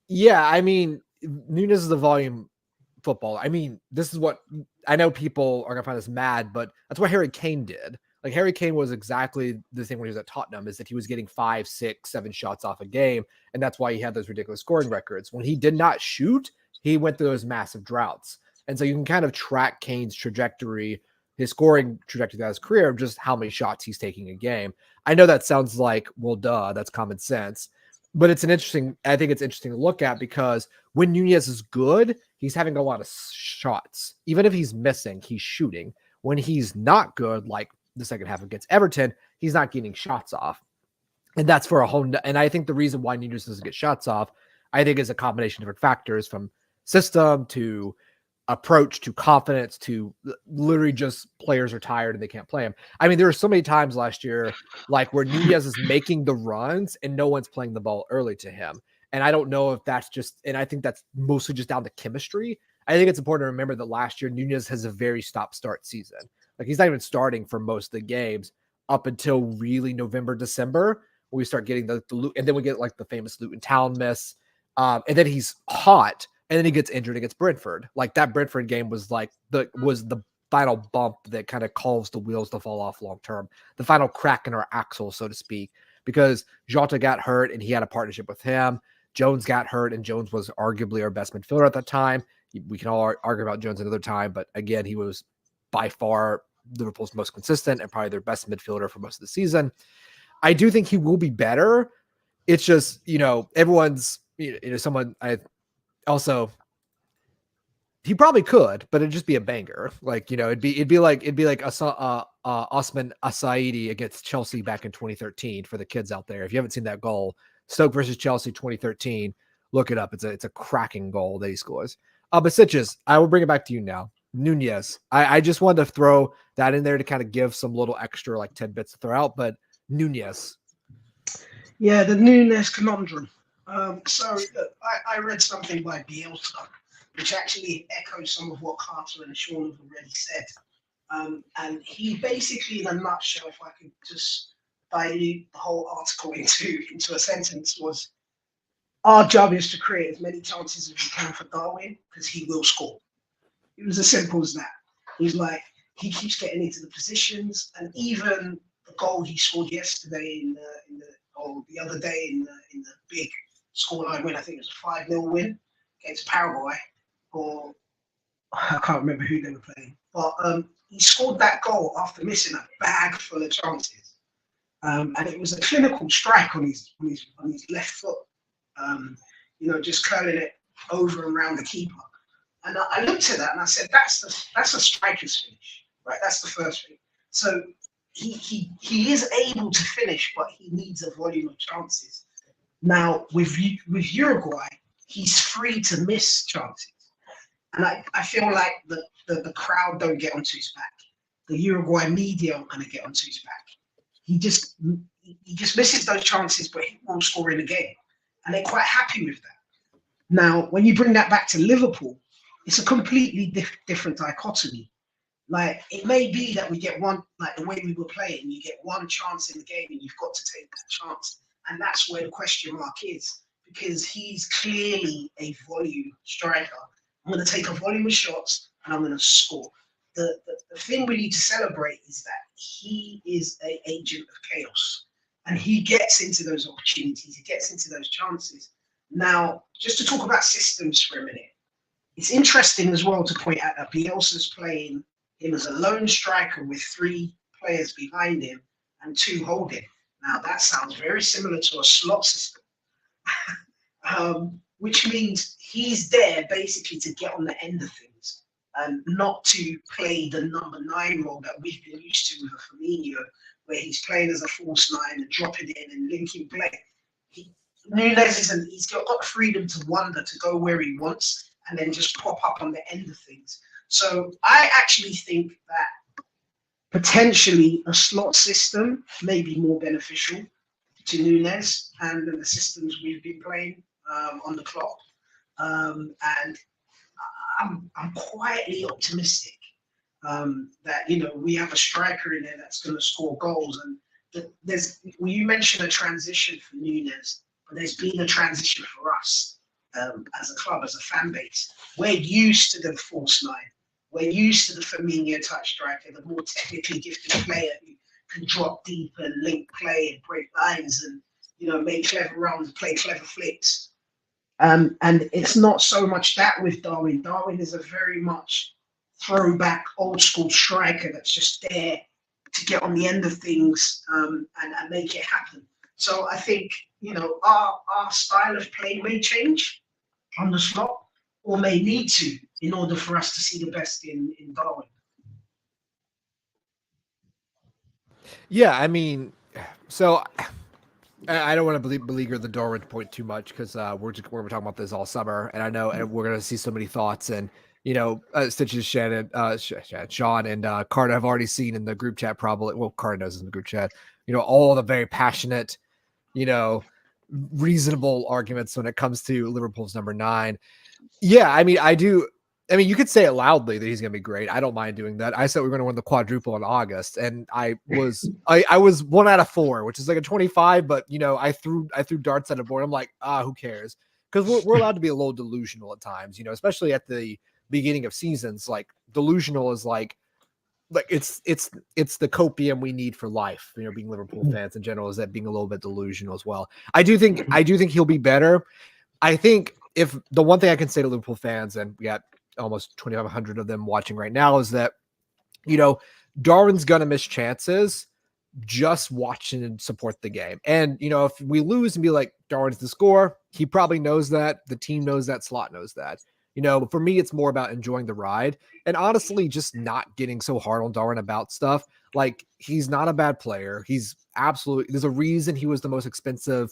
Yeah, I mean, Nunez is a volume footballer. I mean, this is what I know people are gonna find this mad, but that's what Harry Kane did. Like, Harry Kane was exactly the same when he was at Tottenham, is that he was getting 5, 6, 7 shots off a game, and that's why he had those ridiculous scoring records. When he did not shoot, he went through those massive droughts. And so you can kind of track Kane's trajectory, his scoring trajectory throughout his career, of just how many shots he's taking a game. I know that sounds like, well, duh, that's common sense. But I think it's interesting to look at, because when Nunez is good, he's having a lot of shots. Even if he's missing, he's shooting. When he's not good, like the second half against Everton, he's not getting shots off. And that's for a whole. And I think the reason why Nunez doesn't get shots off, I think, is a combination of different factors, from system to approach to confidence to literally just players are tired and they can't play him. I mean, there were so many times last year, like, where Nunez is making the runs and no one's playing the ball early to him. And I don't know if that's just, and I think that's mostly just down to chemistry. I think it's important to remember that last year Nunez has a very stop-start season. Like he's not even starting for most of the games up until really November, December, when we start getting the and then we get like the famous Luton Town miss. And then he's hot, and then he gets injured against Brentford. Like that Brentford game was like the final bump that kind of caused the wheels to fall off long term, the final crack in our axle, so to speak, because Jota got hurt and he had a partnership with him. Jones got hurt, and Jones was arguably our best midfielder at that time. We can all argue about Jones another time, but again, he was by far Liverpool's most consistent and probably their best midfielder for most of the season. I do think he will be better. It's just, everyone's, someone I also, he probably could, but it'd just be a banger. Like, it'd be like Osman Asaidi against Chelsea back in 2013 for the kids out there. If you haven't seen that goal, Stoke versus Chelsea 2013, look it up. It's a cracking goal that he scores. But Sitches, I will bring it back to you now. Nunez. I just wanted to throw that in there to kind of give some little extra like tidbits to throw out, but Nunez. Yeah, the Nunez conundrum. So I read something by Bielsa, which actually echoes some of what Carter and Sean have already said. And he basically, in a nutshell, if I could just dilute the whole article into a sentence, was our job is to create as many chances as we can for Darwin because he will score. It was as simple as that. He's like, he keeps getting into the positions, and even the goal he scored yesterday the other day in the big scoreline win, I think it was a 5-0 win against Paraguay, or I can't remember who they were playing. But he scored that goal after missing a bag full of chances, and it was a clinical strike on his left foot. Just curling it over and around the keeper. And I looked at that and I said, that's a striker's finish, right? That's the first thing. So he is able to finish, but he needs a volume of chances. Now with Uruguay, he's free to miss chances, and I feel like the crowd don't get onto his back. The Uruguay media aren't going to get onto his back. He just misses those chances, but he will score in the game, and they're quite happy with that. Now, when you bring that back to Liverpool, it's a completely different dichotomy. Like, it may be that we get one, like the way we were playing, you get one chance in the game and you've got to take that chance. And that's where the question mark is, because he's clearly a volume striker. I'm going to take a volume of shots and I'm going to score. The thing we need to celebrate is that he is an agent of chaos, and he gets into those opportunities, he gets into those chances. Now, just to talk about systems for a minute, it's interesting as well to point out that Bielsa's playing him as a lone striker with 3 players behind him and 2 holding. Now, that sounds very similar to a slot system, which means he's there basically to get on the end of things and not to play the number 9 role that we've been used to with a Firmino, where he's playing as a false 9 and dropping in and linking play. Nunez he's got the freedom to wander, to go where he wants, and then just pop up on the end of things. So I actually think that potentially a slot system may be more beneficial to Nunez and the systems we've been playing on the clock. And I'm quietly optimistic that we have a striker in there that's going to score goals. And you mentioned a transition for Nunez, but there's been a transition for us as a club, as a fan base. We're used to the false 9. We're used to the Firmino type striker, the more technically gifted player who can drop deep and link play and break lines and make clever runs, play clever flicks. And it's not so much that with Darwin. Darwin is a very much throwback, old school striker that's just there to get on the end of things and make it happen. So I think our style of play may change on the slot, or may need to, in order for us to see the best in Darwin. Yeah, I mean, so I don't want to beleaguer the Darwin point too much, because we're talking about this all summer, and I know and we're going to see so many thoughts, and Stitches, Shannon, Sean, and Carter have already seen in the group chat, probably. Well, Carter knows in the group chat, all the very passionate, reasonable arguments when it comes to Liverpool's number 9. Yeah, I mean, I do. I mean, you could say it loudly that he's going to be great. I don't mind doing that. I said we are going to win the quadruple in August, and I was 1 out of 4, which is like a 25. But I threw darts at a board. I'm like, who cares? Because we're allowed to be a little delusional at times, especially at the beginning of seasons. Like delusional is like it's the copium we need for life. Being Liverpool fans in general is that being a little bit delusional as well. I do think he'll be better. I think if the one thing I can say to Liverpool fans, and we got almost 2,500 of them watching right now, is that, Darwin's going to miss chances. Just watch and support the game. And, if we lose and be like, Darwin's the score, he probably knows that. The team knows that. Slot knows that. For me, it's more about enjoying the ride and honestly just not getting so hard on Darwin about stuff. Like, he's not a bad player. He's absolutely, there's a reason he was the most expensive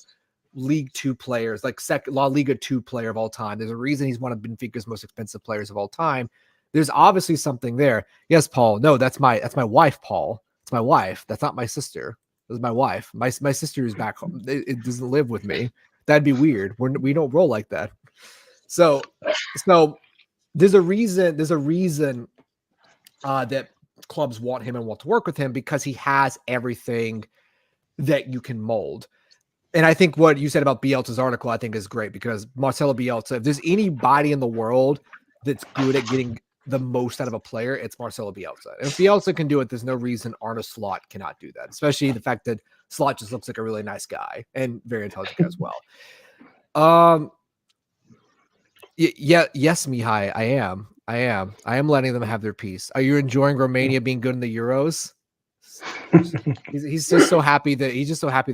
League 2 players, like La Liga 2 player of all time. There's a reason he's one of Benfica's most expensive players of all time. There's obviously something there. Yes, Paul. No, that's my wife, Paul. It's my wife. That's not my sister. This is my wife. My sister is back home. It doesn't live with me. That'd be weird. We don't roll like that. So there's a reason that clubs want him and want to work with him, because he has everything that you can mold. And I think what you said about Bielsa's article, I think is great, because Marcelo Bielsa, if there's anybody in the world that's good at getting the most out of a player, it's Marcelo Bielsa. And if Bielsa can do it, there's no reason Arne Slot cannot do that, especially the fact that Slot just looks like a really nice guy and very intelligent as well. Yes, Mihai, I am letting them have their piece. Are you enjoying Romania being good in the Euros? he's just so happy that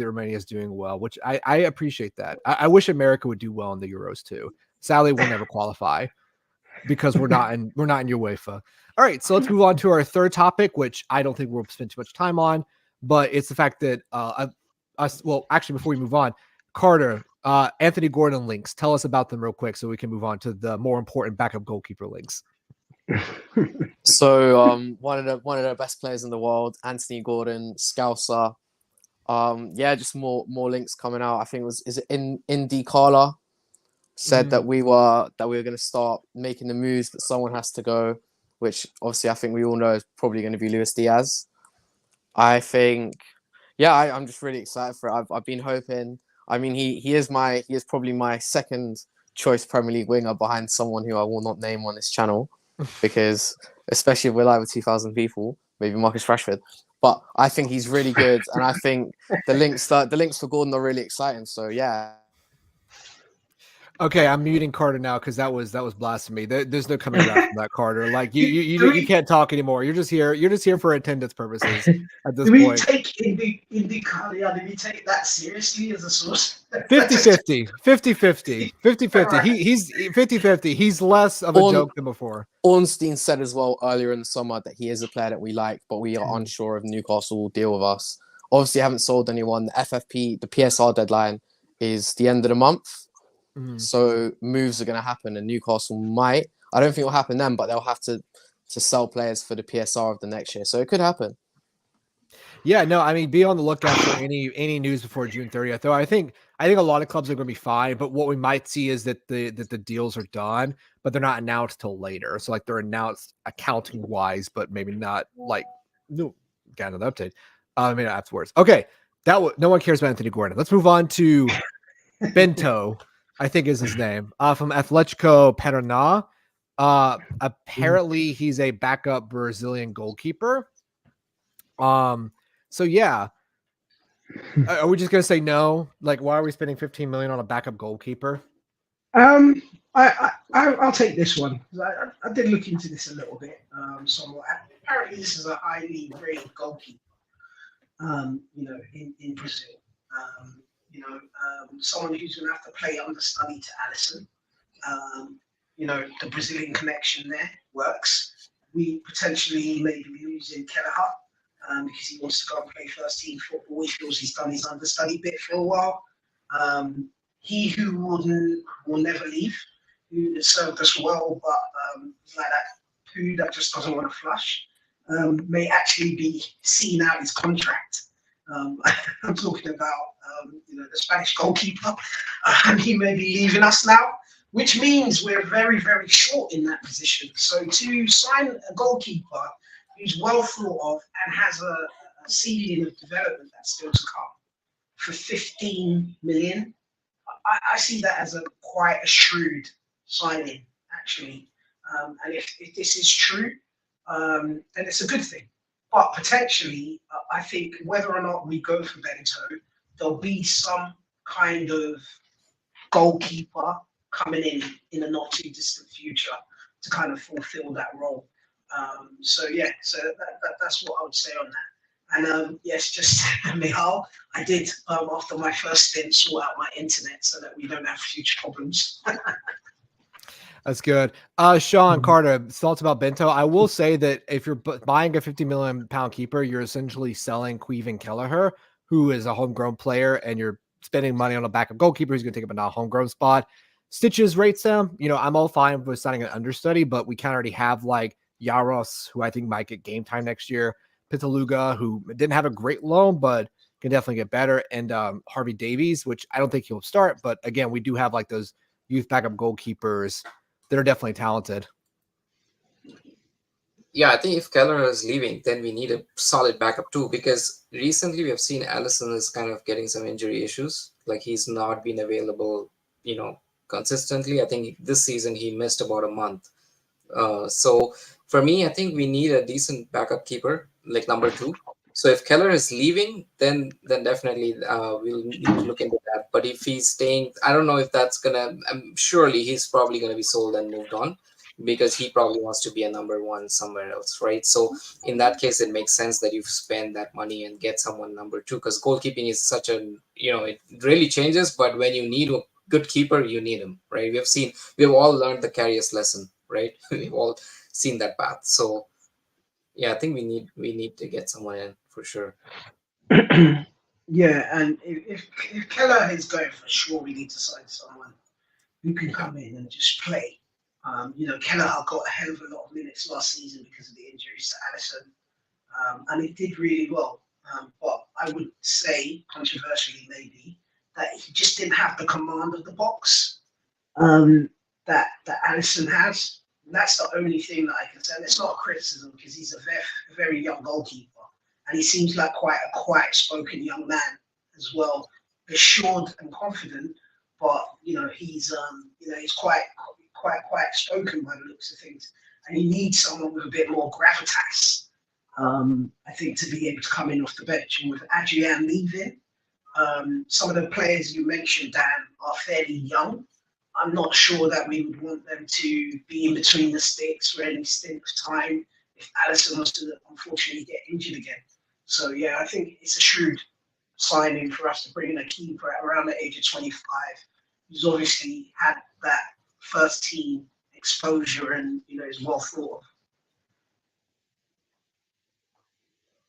Romania is doing well, which I appreciate that. I wish America would do well in the Euros too. Sadly, we'll never qualify because we're not in UEFA. All right, so let's move on to our third topic, which I don't think we'll spend too much time on, but it's the fact that actually, before we move on, Carter, Anthony Gordon links. Tell us about them real quick so we can move on to the more important backup goalkeeper links. So one of the best players in the world, Anthony Gordon, Scouser. Just more links coming out. I think is it Indy Carla said that we were going to start making the moves, but someone has to go, which obviously I think we all know is probably going to be Luis Diaz. I think, I'm just really excited for it. I've been hoping. I mean, he is probably my second choice Premier League winger behind someone who I will not name on this channel, because especially if we're live with 2,000 people, maybe Marcus Rashford. But I think he's really good, and I think the links for Gordon are really exciting. So yeah. Okay, I'm muting Carter now because that was blasphemy. There's no coming back from that, Carter. Like you can't talk anymore. You're just here for attendance purposes at this point. Do we take Indy Carla? Do we take that seriously as a source? 50-50. He's 50-50. He's less of a joke than before. Ornstein said as well earlier in the summer that he is a player that we like, but we are unsure if Newcastle will deal with us. Obviously, haven't sold anyone. The FFP, the PSR deadline is the end of the month. So moves are going to happen, and Newcastle might. I don't think it will happen then, but they'll have to sell players for the PSR of the next year. So it could happen. Yeah, no, I mean, be on the lookout for any news before June 30th. Though I think a lot of clubs are going to be fine, but what we might see is that the deals are done, but they're not announced till later. So like they're announced accounting wise, but maybe not like got another update. Maybe not afterwards. Okay, no one cares about Anthony Gordon. Let's move on to Bento. I think is his name, from Athletico Paranaense. Apparently he's a backup Brazilian goalkeeper. So yeah, are we just going to say no? Like, why are we spending 15 million on a backup goalkeeper? I'll take this one. I did look into this a little bit. So apparently this is a highly rated goalkeeper, in Brazil. Someone who's going to have to play understudy to Alisson. The Brazilian connection there works. We potentially may be losing Kelleher because he wants to go and play first team football. He feels he's done his understudy bit for a while. He who will never leave, who served us well, but like that poo that just doesn't want to flush, may actually be seeing out his contract. I'm talking about the Spanish goalkeeper. He may be leaving us now. which means we're very, very short in that position. So to sign a goalkeeper who's well thought of and has a ceiling of development that's still to come for 15 million, I see that as quite a shrewd signing, actually. And if this is true, then it's a good thing. But potentially, I think whether or not we go for Bento, there'll be some kind of goalkeeper coming in a not too distant future to kind of fulfill that role. So that's what I would say on that. And yes, just Michal, I did after my first stint sort out my internet so that we don't have future problems. That's good. Sean Carter, thoughts about Bento? I will say that if you're buying a £50 million keeper, you're essentially selling 𝗛𝗏𝗧𝗏 Kelleher, who is a homegrown player, and you're spending money on a backup goalkeeper who's going to take up a non-homegrown spot. Stitches rates them. I'm all fine with signing an understudy, but we kind of already have like Jaros, who I think might get game time next year. Pitaluga, who didn't have a great loan, but can definitely get better. And Harvey Davies, which I don't think he'll start. But again, we do have like those youth backup goalkeepers that are definitely talented. Yeah, I think if Keller is leaving, then we need a solid backup too, because recently we have seen Alisson is kind of getting some injury issues. Like he's not been available, consistently. I think this season he missed about a month. So for me, I think we need a decent backup keeper, like number 2. So if Keller is leaving, then definitely we'll need to look into that. But if he's staying, I don't know if that's surely he's probably gonna be sold and moved on, because he probably wants to be a number 1 somewhere else, right? So in that case, it makes sense that you spend that money and get someone number 2, because goalkeeping is such it really changes. But when you need a good keeper, you need him, right? We've all learned the Karius lesson, right? We've all seen that path. So yeah, I think we need to get someone in for sure. Yeah, and if Keller is going for sure, we need to sign someone who can come in and just play. Keller got a hell of a lot of minutes last season because of the injuries to Alisson, and he did really well. But I would say, controversially maybe, that he just didn't have the command of the box that Alisson has. And that's the only thing that I can say. And it's not a criticism, because he's a very young goalkeeper, and he seems like quite a quiet-spoken young man as well, assured and confident. But he's quite spoken by the looks of things, and you need someone with a bit more gravitas, I think, to be able to come in off the bench. And with Adrian leaving, some of the players you mentioned, Dan, are fairly young. I'm not sure that we would want them to be in between the sticks for any stint of time if Alisson was to unfortunately get injured again. So yeah, I think it's a shrewd signing for us to bring in a keeper at around the age of 25, who's obviously had that first team exposure and is well thought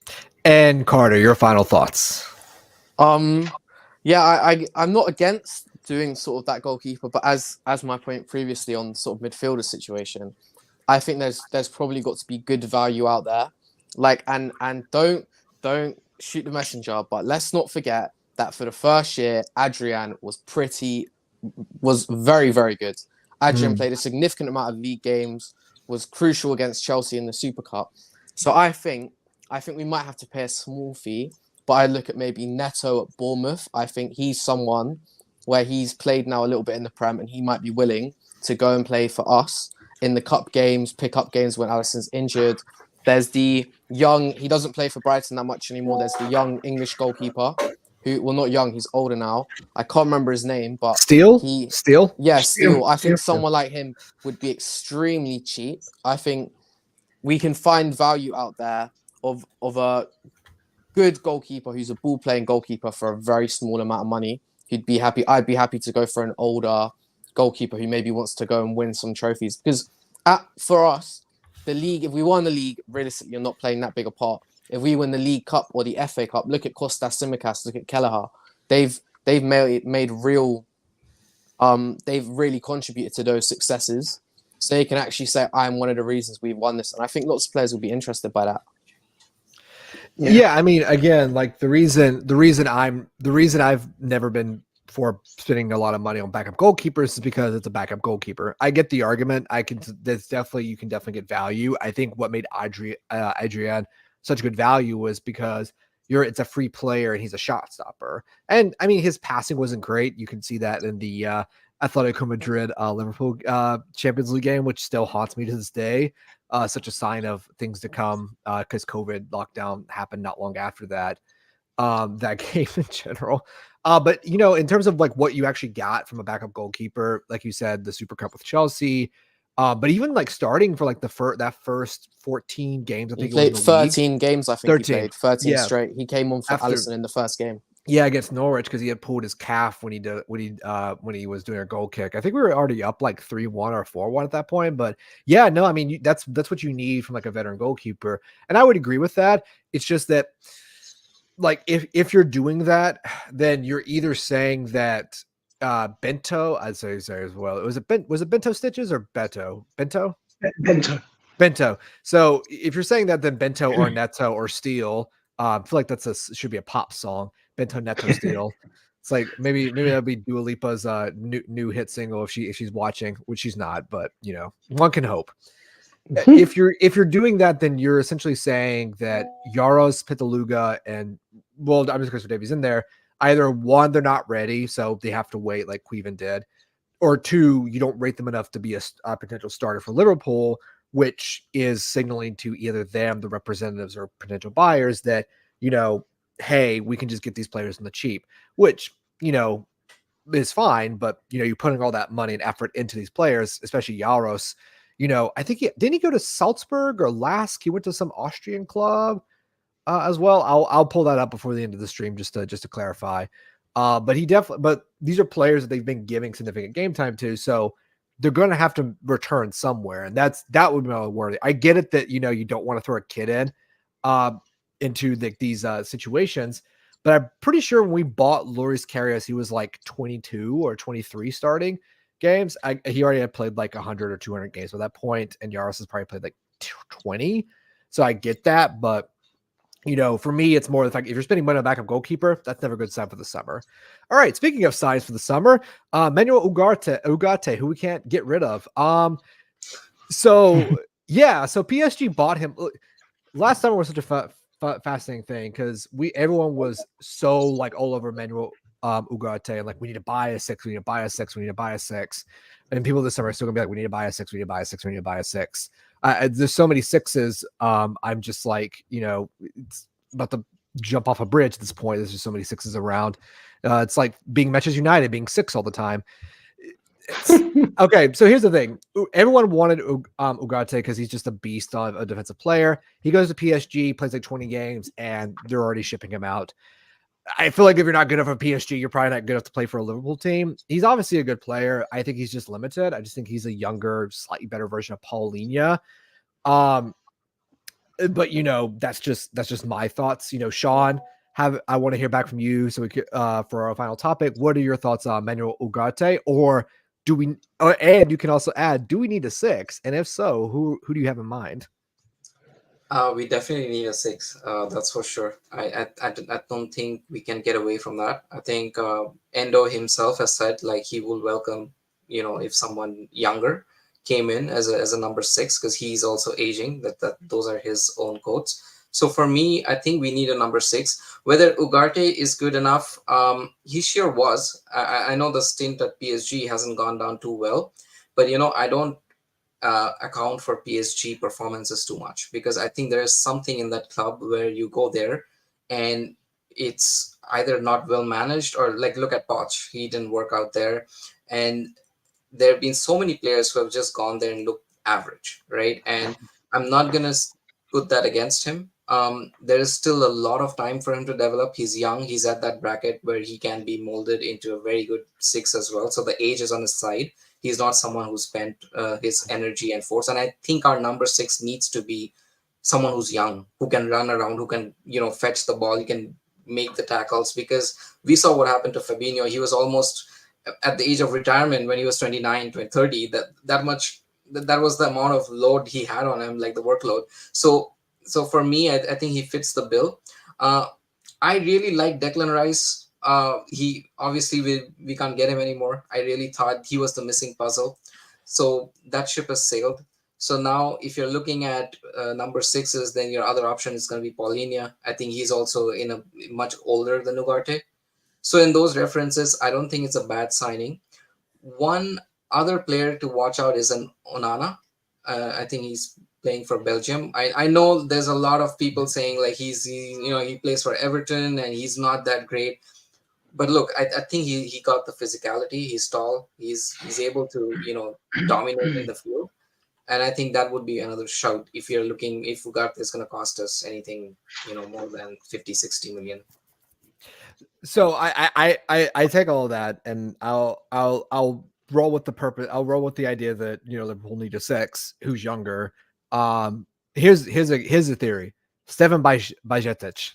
of. And Carter, your final thoughts? Yeah, I'm not against doing sort of that goalkeeper, but as my point previously on sort of midfielder situation, I think there's probably got to be good value out there. Like, and don't shoot the messenger, but let's not forget that for the first year, Adrian was very, very good. Adrian played a significant amount of league games, was crucial against Chelsea in the Super Cup. So I think we might have to pay a small fee, but I look at maybe Neto at Bournemouth. I think he's someone where he's played now a little bit in the Prem, and he might be willing to go and play for us in the cup games, pick up games when Alisson's injured. There's the young, he doesn't play for Brighton that much anymore. There's the young English goalkeeper who, well, not young, he's older now. I can't remember his name, but Steele? Yeah, Steele. I think someone like him would be extremely cheap. I think we can find value out there of a good goalkeeper who's a ball-playing goalkeeper for a very small amount of money. He'd be happy. I'd be happy to go for an older goalkeeper who maybe wants to go and win some trophies. Because for us, the league, if we won the league, realistically, you're not playing that big a part. If we win the League Cup or the FA Cup, look at Kostas Tsimikas, look at Kelleher. They've made real. They've really contributed to those successes. So they can actually say, "I'm one of the reasons we've won this," and I think lots of players will be interested by that. Yeah, I mean, again, like the reason I've never been for spending a lot of money on backup goalkeepers is because it's a backup goalkeeper. I get the argument. You can definitely get value. I think what made Adrian such good value was because it's a free player and he's a shot stopper. And I mean, his passing wasn't great. You can see that in the Atletico Madrid Liverpool Champions League game, which still haunts me to this day. Such a sign of things to come because COVID lockdown happened not long after that. That game in general. But in terms of like what you actually got from a backup goalkeeper, like you said, the Super Cup with Chelsea, but even like starting for like that first 14 games, I think he played 13 games. I think 13. He played 13 straight. He came on for Alisson in the first game. Yeah, against Norwich because he had pulled his calf when he was doing a goal kick. I think we were already up like 3-1 or 4-1 at that point. But yeah, no, I mean that's what you need from like a veteran goalkeeper, and I would agree with that. It's just that, like, if you're doing that, then you're either saying that Bento, I'd say as well. Was it Bento Stitches or Bento? Bento. So if you're saying that, then Bento or Neto or Steel, I feel like should be a pop song. Bento, Neto, Steel. It's like maybe that'll be Dua Lipa's new hit single if she's watching, which she's not, but one can hope. If you're doing that, then you're essentially saying that Jaros, Pitaluga, and I'm just going to Davies in there. Either one, they're not ready, so they have to wait, like Queven did, or two, you don't rate them enough to be a potential starter for Liverpool, which is signaling to either them, the representatives, or potential buyers that hey, we can just get these players on the cheap, which is fine, but you're putting all that money and effort into these players, especially Jaros. I think didn't he go to Salzburg or Lask? He went to some Austrian club as well. I'll pull that up before the end of the stream just to clarify. But these are players that they've been giving significant game time to, so they're going to have to return somewhere, and that would be my worry. I get it that you don't want to throw a kid into these situations, but I'm pretty sure when we bought Loris Karius, he was like 22 or 23 starting games. He already had played like 100 or 200 games at that point, and Jaros has probably played like 20. So I get that, but for me, it's more the fact if you're spending money on a backup goalkeeper, that's never a good sign for the summer. All right, speaking of signs for the summer, Manuel Ugarte, who we can't get rid of. So PSG bought him. Last summer was such a fascinating thing because everyone was so like all over Manuel Ugarte, and like we need to buy a 6, we need to buy a 6, we need to buy a 6, and people this summer are still gonna be like, we need to buy a 6, we need to buy a 6, we need to buy a 6. There's so many 6s. I'm just like, it's about to jump off a bridge at this point. There's just so many 6s around. It's like being Manchester United, being 6 all the time. Okay, so here's the thing. Everyone wanted Ugarte because he's just a beast on a defensive player. He goes to PSG, plays like 20 games, and they're already shipping him out. I feel like if you're not good enough for PSG, you're probably not good enough to play for a Liverpool team. He's obviously a good player. I think he's just limited. I just think he's a younger, slightly better version of Paulinho. But that's just my thoughts. Sean, I want to hear back from you so we could for our final topic. What are your thoughts on Manuel Ugarte? Or do we? And you can also add, do we need a 6? And if so, who do you have in mind? We definitely need a 6. That's for sure. I don't think we can get away from that. I think Endo himself has said like he will welcome, if someone younger came in as a number 6 because he's also aging. That those are his own quotes. So for me, I think we need a number 6. Whether Ugarte is good enough, he sure was. I know the stint at PSG hasn't gone down too well, but I don't account for PSG performances too much because I think there is something in that club where you go there and it's either not well managed or like look at Poch, he didn't work out there, and there have been so many players who have just gone there and looked average, right? And I'm not gonna put that against him. There is still a lot of time for him to develop. He's young. He's at that bracket where he can be molded into a very good 6 as well. So the age is on his side. He's not someone who spent his energy and force. And I think our number 6 needs to be someone who's young, who can run around, who can, fetch the ball, he can make the tackles. Because we saw what happened to Fabinho. He was almost at the age of retirement when he was 29, 30. That was the amount of load he had on him, like the workload. So for me, I think he fits the bill. I really like Declan Rice He obviously we can't get him anymore. I really thought he was the missing puzzle. So that ship has sailed. So now if you're looking at number sixes, then your other option is going to be Paulinho. I think he's also in a much older than Ugarte. So in those references, I don't think it's a bad signing. One other player to watch out is an Onana. I think he's playing for Belgium. I know there's a lot of people saying like he plays for Everton and he's not that great. But look, I think he got the physicality. He's tall. He's able to dominate in the field. And I think that would be another shout if you're looking if Ugarte is going to cost us anything more than 50-60 million. So I take all of that, and I'll roll with the purpose. I'll roll with the idea that Liverpool need a six who's younger. Here's a theory: Stevan Bajcetic.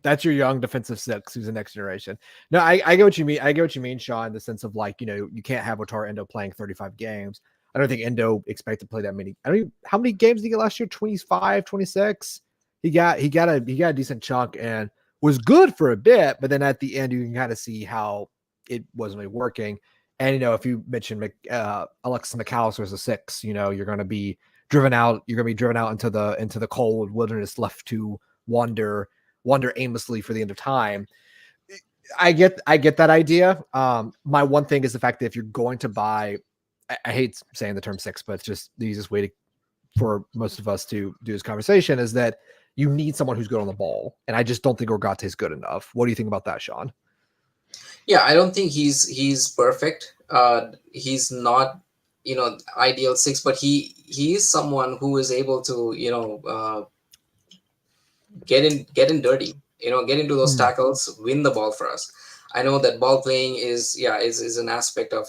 That's your young defensive six who's the next generation. No, I get what you mean. I get what you mean, Shaw, in the sense of like you can't have Wataru Endo playing 35 games. I don't think Endo expect to play that many. I don't how many games did he get last year? 25, 26. He got a decent chunk and was good for a bit, but then at the end you can kind of see how it wasn't really working. And if you mention Alexis McAllister as a six, you're going to be driven out. You're going to be driven out into the cold wilderness, left to wander aimlessly for the end of time. I get that idea. My one thing is the fact that if you're going to buy, I hate saying the term six, but it's just the easiest way for most of us to do this conversation is that you need someone who's good on the ball. And I just don't think Ugarte is good enough. What do you think about that, Sean? Yeah, I don't think he's perfect. He's not, ideal six, but he is someone who is able to, get in dirty, get into those tackles, win the ball for us. I know that ball playing is an aspect of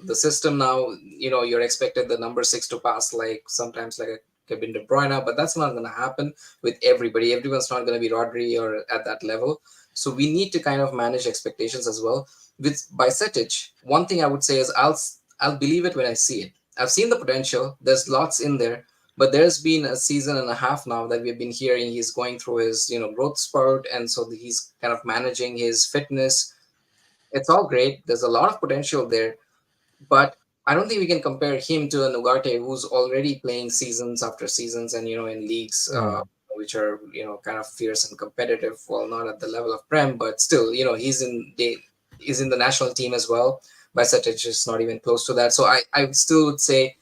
the system now. You're expected the number six to pass sometimes like a Kevin De Bruyne, but that's not going to happen with everybody. Everyone's not going to be Rodri or at that level. So we need to kind of manage expectations as well. With Bajcetic, one thing I would say is I'll believe it when I see it. I've seen the potential. There's lots in there, but there's been a season and a half now that we've been hearing he's going through his growth spurt, and so he's kind of managing his fitness. It's all great. There's a lot of potential there, but I don't think we can compare him to an Ugarte who's already playing seasons after seasons and in leagues which are kind of fierce and competitive. Well, not at the level of Prem, but still he's in the national team as well. Bajcetic is not even close to that. So I still would say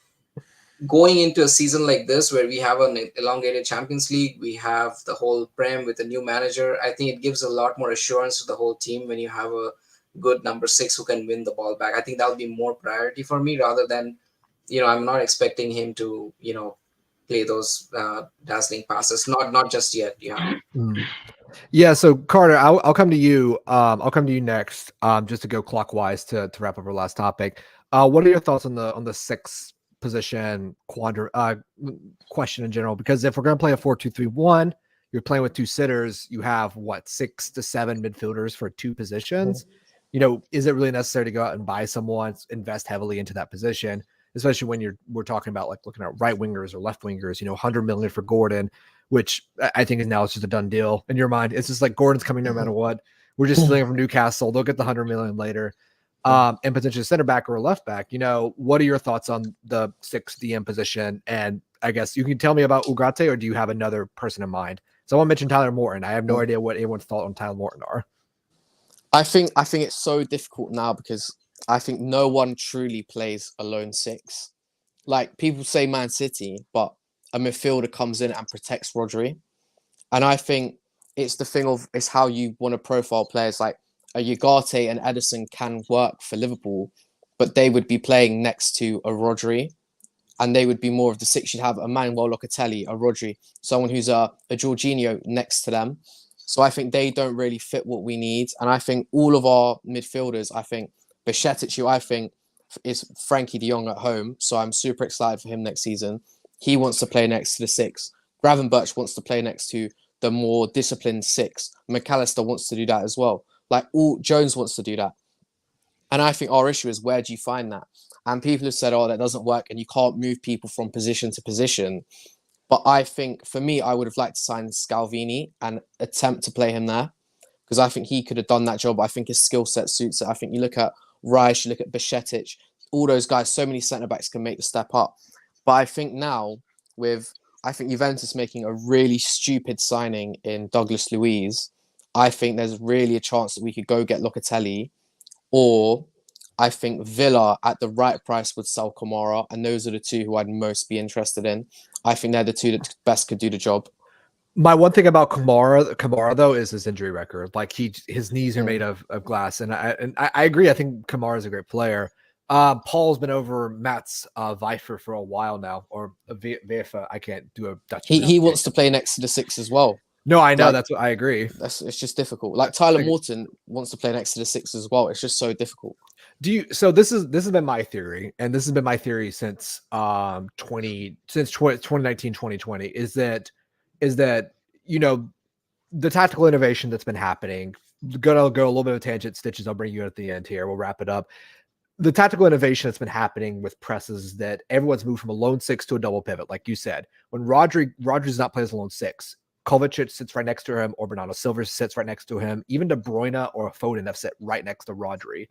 going into a season like this where we have an elongated Champions League, we have the whole Prem with a new manager. I think it gives a lot more assurance to the whole team when you have a good number six who can win the ball back. I think that would be more priority for me rather than, I'm not expecting him to, play those dazzling passes. Not just yet. Yeah. Yeah. So Carter, I'll come to you. I'll come to you next. Just to go clockwise to wrap up our last topic. What are your thoughts on the sixth position question in general? Because if we're going to play a 4-2-3-1, you're playing with two sitters. You have 6 to 7 midfielders for two positions. Is it really necessary to go out and buy someone, invest heavily into that position, especially when we're talking about like looking at right wingers or left wingers, 100 million for Gordon, which I think is now it's just a done deal in your mind. It's just like Gordon's coming no matter what. We're just stealing from Newcastle. They'll get the 100 million later. And potentially center back or a left back. What are your thoughts on the 6 DM position? And I guess you can tell me about Ugarte, or do you have another person in mind? Someone mentioned Tyler Morton. I have no idea what anyone's thought on Tyler Morton are. I think it's so difficult now because I think no one truly plays a lone six. Like people say Man City, but a midfielder comes in and protects Rodri. And I think it's the thing of it's how you want to profile players. Like a Ugarte and Edison can work for Liverpool, but they would be playing next to a Rodri, and they would be more of the six. You'd have a Manuel Locatelli, a Rodri, someone who's a Jorginho next to them. So I think they don't really fit what we need. And I think all of our midfielders, I think Bajcetic, who I think is Frankie de Jong at home. So I'm super excited for him next season. He wants to play next to the 6. Gravenberch wants to play next to the more disciplined 6. McAllister wants to do that as well. Like Jones wants to do that. And I think our issue is, where do you find that? And people have said, oh, that doesn't work and you can't move people from position to position. But I think, for me, I would have liked to sign Scalvini and attempt to play him there. because I think he could have done that job. I think his skill set suits it. I think you look at Rice, you look at Bajcetic, all those guys, so many centre-backs can make the step up. But I think now, I think Juventus making a really stupid signing in Douglas Luiz, I think there's really a chance that we could go get Locatelli, or I think Villa at the right price would sell Kamara, and those are the two who I'd most be interested in. I think they're the two that best could do the job. My one thing about Kamara though is his injury record. Like his knees are made of glass, and I agree. I think Kamara is a great player. Paul's been over Matt's Vifer for a while now, or Vifa. I can't do a Dutch. He wants to play next to the 6 as well. No, I know. Like, That's what I agree. It's just difficult. Like Tyler Morton wants to play next to the 6 as well. It's just so difficult. So this has been my theory, and this has been my theory since 2019, 2020, is that the tactical innovation that's been happening. Gonna go a little bit of a tangent, Stitches. I'll bring you at the end here. We'll wrap it up. The tactical innovation that's been happening with presses is that everyone's moved from a lone 6 to a double pivot, like you said. When Rodri does not play as a lone 6, Kovacic sits right next to him, or Bernardo Silva sits right next to him. Even De Bruyne or Foden have sit right next to Rodri.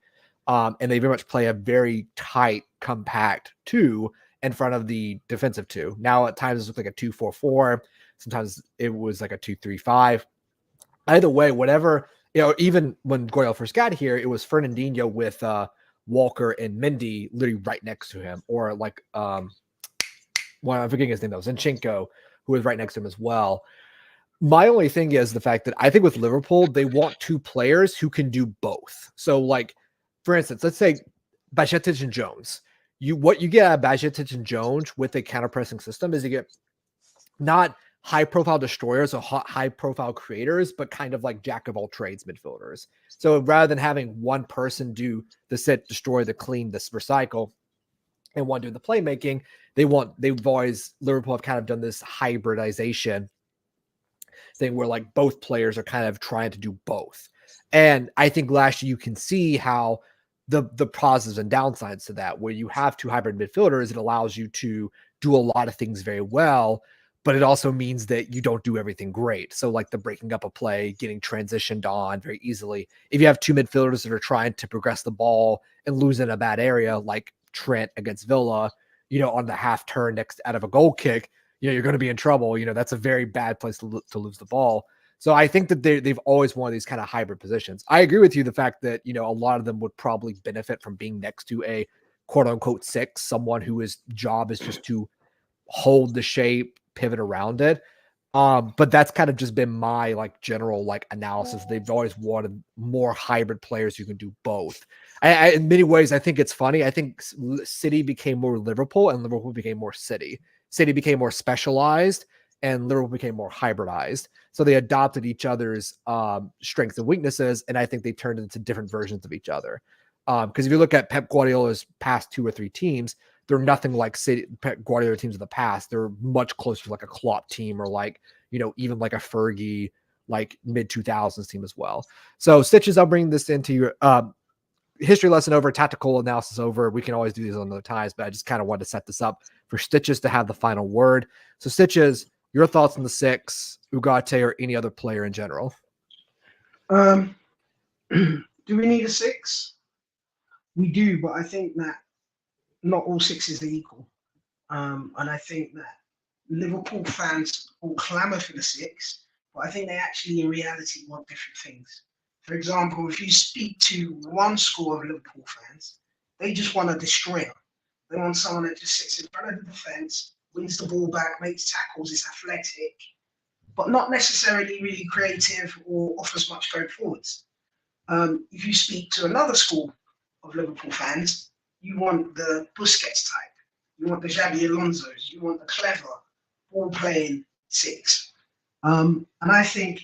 And they very much play a very tight, compact 2 in front of the defensive 2. Now, at times, it looks like a 2-4-4. Sometimes it was like a 2-3-5. Either way, whatever, even when Goyle first got here, it was Fernandinho with Walker and Mendy literally right next to him. Or like, I'm forgetting his name, though, Zinchenko, who was right next to him as well. My only thing is the fact that I think with Liverpool, they want 2 players who can do both. So, like, for instance, let's say Bajcetic and Jones. What you get out of Bajcetic and Jones with a counter-pressing system is you get not high-profile destroyers or high-profile creators, but kind of like jack-of-all-trades midfielders. So rather than having one person do the set, destroy, the clean, the recycle, and one doing the playmaking, Liverpool have kind of done this hybridization thing where like both players are kind of trying to do both. And I think last year you can see how the positives and downsides to that, where you have 2 hybrid midfielders, it allows you to do a lot of things very well, but it also means that you don't do everything great. So like the breaking up a play, getting transitioned on very easily. If you have 2 midfielders that are trying to progress the ball and lose in a bad area, like Trent against Villa, on the half turn out of a goal kick, you're going to be in trouble. That's a very bad place to lose the ball. So I think that they've always wanted these kind of hybrid positions. I agree with you, the fact that, a lot of them would probably benefit from being next to a quote unquote 6, someone whose job is just to hold the shape, pivot around it. But that's kind of just been my like general like analysis. They've always wanted more hybrid players who can do both. In many ways, I think it's funny. I think City became more Liverpool and Liverpool became more City. City became more specialized and Liverpool became more hybridized. So they adopted each other's strengths and weaknesses, and I think they turned into different versions of each other. Because if you look at Pep Guardiola's past 2 or 3 teams, they're nothing like Pep Guardiola teams of the past. They're much closer to like a Klopp team or like, even like a Fergie, like mid-2000s team as well. So Stitches, I'll bring this into your history lesson over, tactical analysis over. We can always do these on other times, but I just kind of wanted to set this up for Stitches to have the final word. So Stitches, your thoughts on the 6, Ugarte, or any other player in general? Do we need a 6? We do, but I think that not all 6s are equal. And I think that Liverpool fans will clamour for the 6, but I think they actually in reality want different things. For example, if you speak to one score of Liverpool fans, they just want a destroyer. They want someone that just sits in front of the defence, wins the ball back, makes tackles, is athletic, but not necessarily really creative or offers much going forwards. If you speak to another school of Liverpool fans, you want the Busquets type, you want the Xabi Alonso's, you want the clever, ball-playing 6. And I think,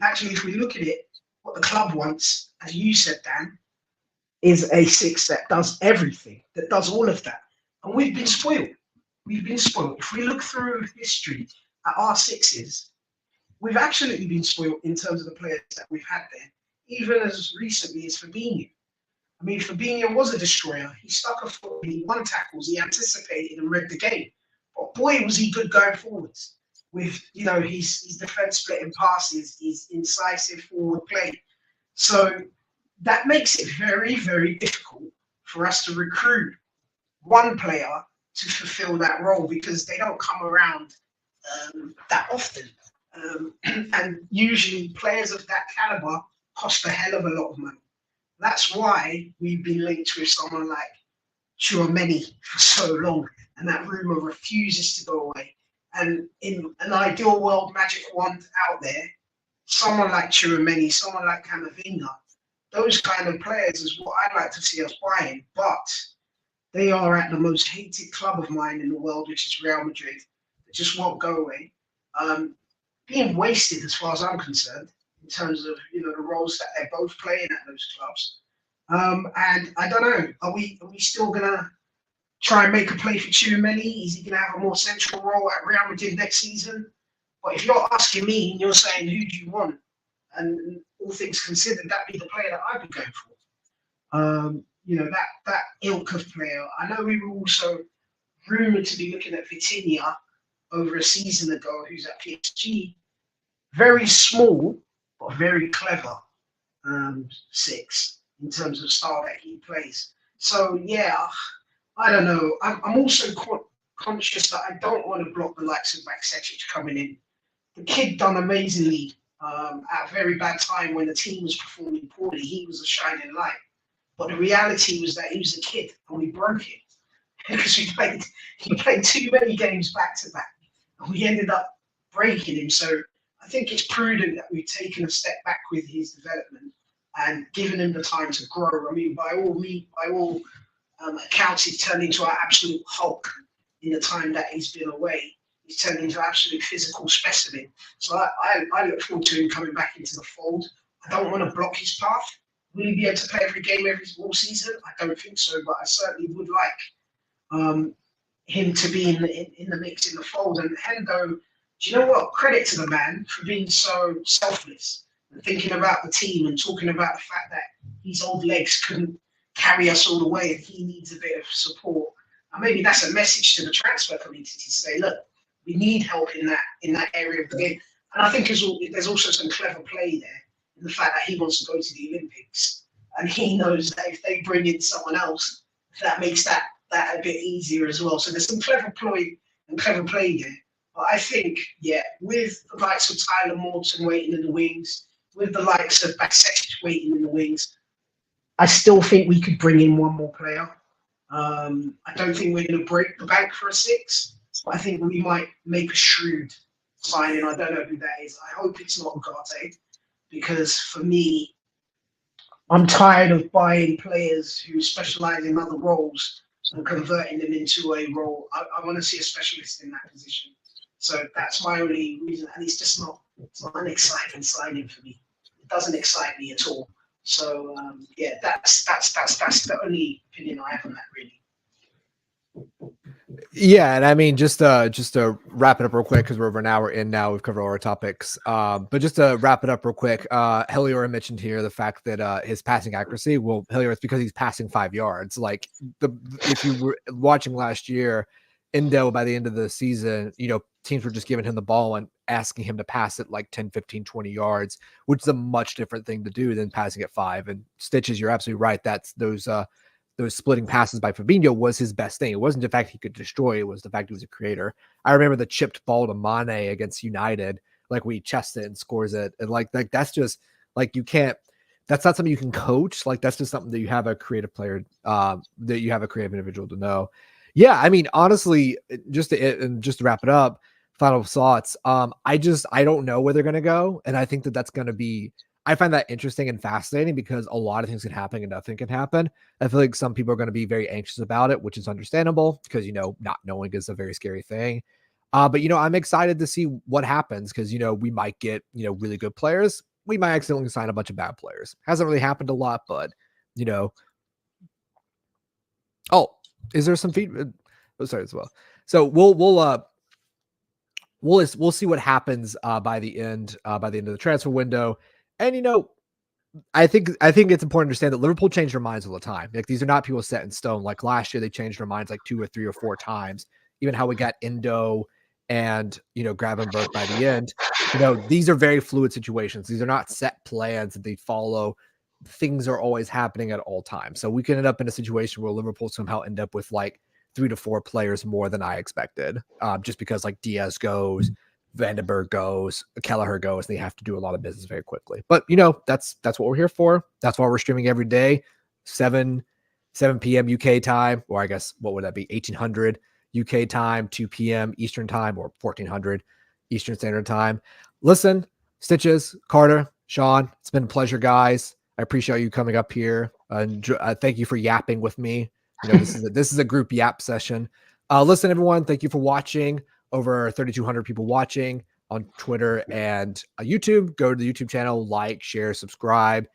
actually, if we look at it, what the club wants, as you said, Dan, is a 6 that does everything, that does all of that. And we've been spoiled. We've been spoiled. If we look through history at our 6s, we've absolutely been spoiled in terms of the players that we've had there, even as recently as Fabinho. I mean, Fabinho was a destroyer. He stuck a foot, he won tackles, he anticipated and read the game. But boy, was he good going forwards. with his defense splitting passes, his incisive forward play. So that makes it very, very difficult for us to recruit one player to fulfill that role because they don't come around that often. And usually players of that caliber cost a hell of a lot of money. That's why we've been linked with someone like Tchouaméni for so long, and that rumour refuses to go away. And in an ideal world magic wand out there, someone like Tchouaméni, someone like Camavinga, those kind of players is what I'd like to see us buying. But they are at the most hated club of mine in the world, which is Real Madrid. It just won't go away. Being wasted as far as I'm concerned in terms of the roles that they're both playing at those clubs. And I don't know, are we still gonna try and make a play for Tchouaméni? Is he gonna have a more central role at Real Madrid next season? But if you're asking me and you're saying who do you want, and all things considered, that'd be the player that I'd be going for. That ilk of player. I know we were also rumoured to be looking at Vitinha over a season ago, who's at PSG. Very small, but very clever 6 in terms of style that he plays. So, yeah, I don't know. I'm also conscious that I don't want to block the likes of 𝗛𝗏𝗧𝗢𝗥𝗬𝗏 coming in. The kid done amazingly at a very bad time when the team was performing poorly. He was a shining light. But the reality was that he was a kid and we broke him because he played too many games back to back. And we ended up breaking him. So I think it's prudent that we've taken a step back with his development and given him the time to grow. I mean, by all accounts, he's turned into an absolute Hulk in the time that he's been away. He's turned into an absolute physical specimen. So I look forward to him coming back into the fold. I don't want to block his path. Will he be able to play every game all season? I don't think so, but I certainly would like him to be in the mix, in the fold. And Hendo, do you know what? Credit to the man for being so selfless and thinking about the team and talking about the fact that his old legs couldn't carry us all the way and he needs a bit of support. And maybe that's a message to the transfer community to say, look, we need help in that area of the game. And I think there's also some clever play there in the fact that he wants to go to the Olympics. And he knows that if they bring in someone else, that makes that a bit easier as well. So there's some clever play there. But I think, yeah, with the likes of Tyler Morton waiting in the wings, with the likes of 𝗛𝗏𝗧𝗢𝗥𝗬𝗏 waiting in the wings, I still think we could bring in one more player. I don't think we're going to break the bank for a 6, but I think we might make a shrewd signing. I don't know who that is. I hope it's not Ugarte, because for me, I'm tired of buying players who specialize in other roles and converting them into a role. I want to see a specialist in that position. So that's my only reason, and it's not an exciting signing for me. It doesn't excite me at all. So yeah, that's the only opinion I have on that, really. Yeah, and I mean, just to wrap it up real quick, because we're over an hour in now, we've covered all our topics. But just to wrap it up real quick, Helior mentioned here the fact that his passing accuracy, well, Helior, it's because he's passing 5 yards. Like if you were watching last year, Endo, by the end of the season, teams were just giving him the ball and asking him to pass it like 10, 15, 20 yards, which is a much different thing to do than passing at 5. And Stitches, you're absolutely right. That's those splitting passes by Fabinho was his best thing. It wasn't the fact he could destroy, it was the fact he was a creator. I remember the chipped ball to Mane against United, like we chests it and scores it. And like that's just like, that's not something you can coach. Like that's just something that you have a creative player, that you have a creative individual to know. Yeah, I mean, honestly, just to wrap it up, final thoughts. I don't know where they're going to go. And I think that's going to be, I find that interesting and fascinating because a lot of things can happen and nothing can happen. I feel like some people are going to be very anxious about it, which is understandable because, not knowing is a very scary thing. But, I'm excited to see what happens because, we might get, really good players. We might accidentally sign a bunch of bad players. Hasn't really happened a lot, but, oh, is there some feedback? Oh, sorry as well. So we'll see what happens by the end of the transfer window. And I think it's important to understand that Liverpool change their minds all the time. Like these are not people set in stone. Like last year, they changed their minds like 2 or 3 or 4 times. Even how we got Endo and, Gravenberg by the end. These are very fluid situations. These are not set plans that they follow. Things are always happening at all times. So we can end up in a situation where Liverpool somehow end up with like 3 to 4 players more than I expected, just because like Diaz goes, Vandenberg goes, Kelleher goes, and they have to do a lot of business very quickly. But that's what we're here for. That's why we're streaming every day, 7 p.m. UK time, or I guess what would that be? 1800 UK time, 2 p.m. Eastern time, or 1400 Eastern Standard Time. Listen, Stitches, Carter, Sean, it's been a pleasure, guys. I appreciate you coming up here. Thank you for yapping with me. This is a group yap session. Listen, everyone, thank you for watching. Over 3,200 people watching on Twitter and YouTube. Go to the YouTube channel, like, share, subscribe,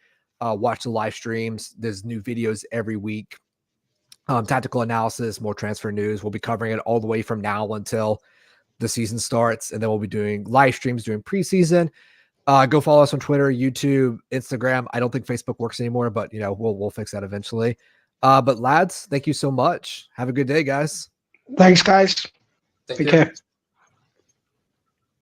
watch the live streams. There's new videos every week. Tactical analysis, more transfer news. We'll be covering it all the way from now until the season starts, and then we'll be doing live streams during preseason. Go follow us on Twitter, YouTube, Instagram. I don't think Facebook works anymore, but we'll fix that eventually. But lads, thank you so much. Have a good day, guys. Thanks, guys. Thank Take you. care.